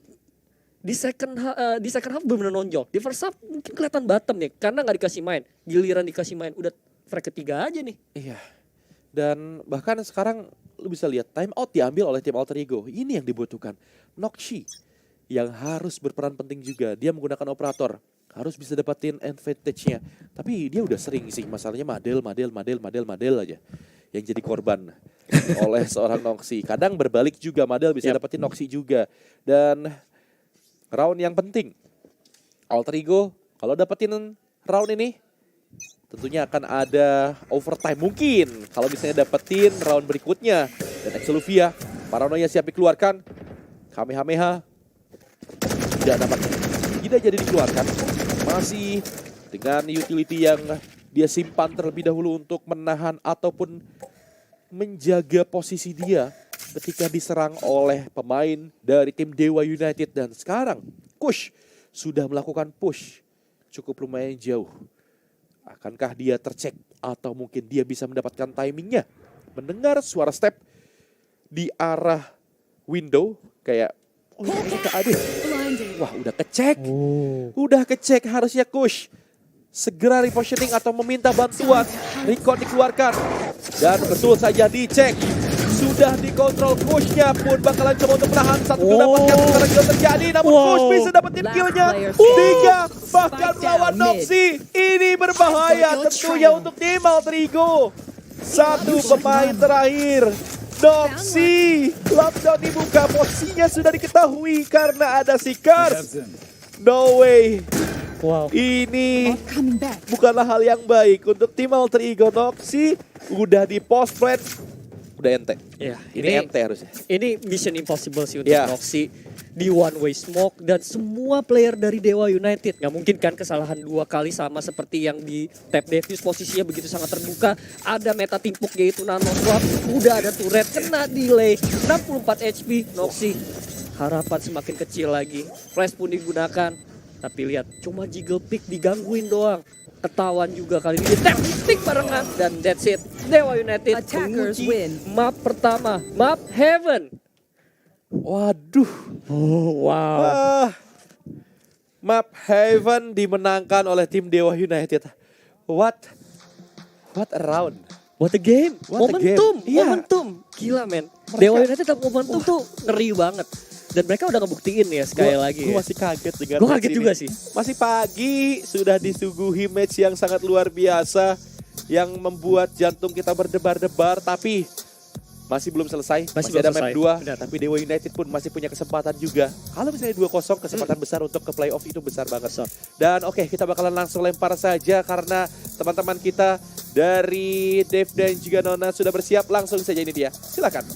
Di second half bener-bener nonjol. Di first half mungkin kelihatan bottom nih. Karena gak dikasih main. Giliran dikasih main. Udah frag ketiga aja nih.
Iya. Dan bahkan sekarang lu bisa lihat time out diambil oleh tim Alter Ego. Ini yang dibutuhkan. Noxy yang harus berperan penting juga. Dia menggunakan operator. Harus bisa dapetin advantage-nya. Tapi dia udah sering sih masalahnya Madel aja. Yang jadi korban oleh seorang Noxy. Kadang berbalik juga Madel bisa dapetin Noxy juga. Dan round yang penting. Alter Ego kalau dapetin round ini tentunya akan ada overtime mungkin. Kalau misalnya dapetin round berikutnya. Dan Exoluvia, paranoia siap dikeluarkan. Kamehameha tidak jadi dikeluarkan. Masih dengan utility yang dia simpan terlebih dahulu untuk menahan ataupun menjaga posisi dia ketika diserang oleh pemain dari tim Dewa United. Dan sekarang Kush sudah melakukan push cukup lumayan jauh. Akankah dia tercek atau mungkin dia bisa mendapatkan timingnya? Mendengar suara step di arah window kayak oh ini gak ada. Wah udah kecek. Udah kecek harusnya Kush segera repositioning atau meminta bantuan. Recon dikeluarkan. Dan betul saja dicek. Sudah dikontrol Kushnya pun bakalan coba untuk menahan satu mendapatkan sekarang juga terjadi. Namun Kush bisa dapetin killnya. 3 bahkan melawan Noxy. Ini berbahaya tentunya untuk tim Alter Ego. 1 pemain terakhir. Noxy, lockdown dibuka, posisinya sudah diketahui karena ada si Kars. No way.
Wow.
Ini bukanlah hal yang baik untuk tim Alter Ego. Noxy udah di post plant, udah ente.
Ya,
ini ente harusnya.
Ini mission impossible sih untuk
Ya.
Noxy. Di one way smoke dan semua player dari Dewa United. Gak mungkin kan kesalahan 2 kali sama seperti yang di tap defuse, posisinya begitu sangat terbuka. Ada meta timpuk yaitu nano swap. Udah ada turret, kena delay. 64 HP Noxy. Harapan semakin kecil lagi. Flash pun digunakan. Tapi lihat, cuma jiggle pick digangguin doang. Ketahuan juga kali ini. Tap stick barengan. Dan that's it. Dewa United
Attackers
menguji
win.
map pertama. Map Heaven.
Waduh.
Oh, wow.
Map Heaven dimenangkan oleh tim Dewa United. What a round.
What a game.
What a
Momentum.
game. Iya.
Momentum. Gila men. Dewa United momentum tuh ngeri banget. Dan mereka udah ngebuktiin ya sekali lagi.
Gue
Ya.
masih kaget dengan
Gue
match
kaget
ini.
juga sih.
Masih pagi sudah disuguhi match yang sangat luar biasa. Yang membuat jantung kita berdebar-debar. Tapi masih belum selesai.
Masih
Masih ada
belum
map
selesai.
2.
Benar.
Tapi Dewa United pun masih punya kesempatan juga. Kalau misalnya 2-0 kesempatan besar untuk ke playoff itu besar banget.
Besar.
Dan oke, kita bakalan langsung lempar saja. Karena teman-teman kita dari Dave dan juga Nona sudah bersiap. Langsung saja ini dia. Silakan.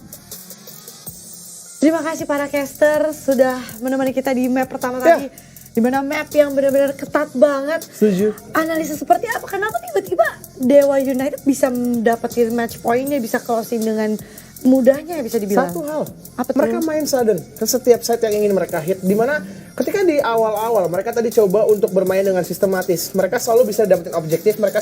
Terima kasih para caster sudah menemani kita di map pertama tadi. Di mana map yang benar-benar ketat banget.
Setuju.
Analisa seperti apa? Kenapa tiba-tiba Dewa United bisa mendapatkan match point-nya, bisa closing dengan mudahnya bisa dibilang.
Satu hal,
Apa tuh?
mereka main sudden ke setiap set yang ingin mereka hit. Dimana ketika di awal-awal mereka tadi coba untuk bermain dengan sistematis, mereka selalu bisa dapetin objektif, mereka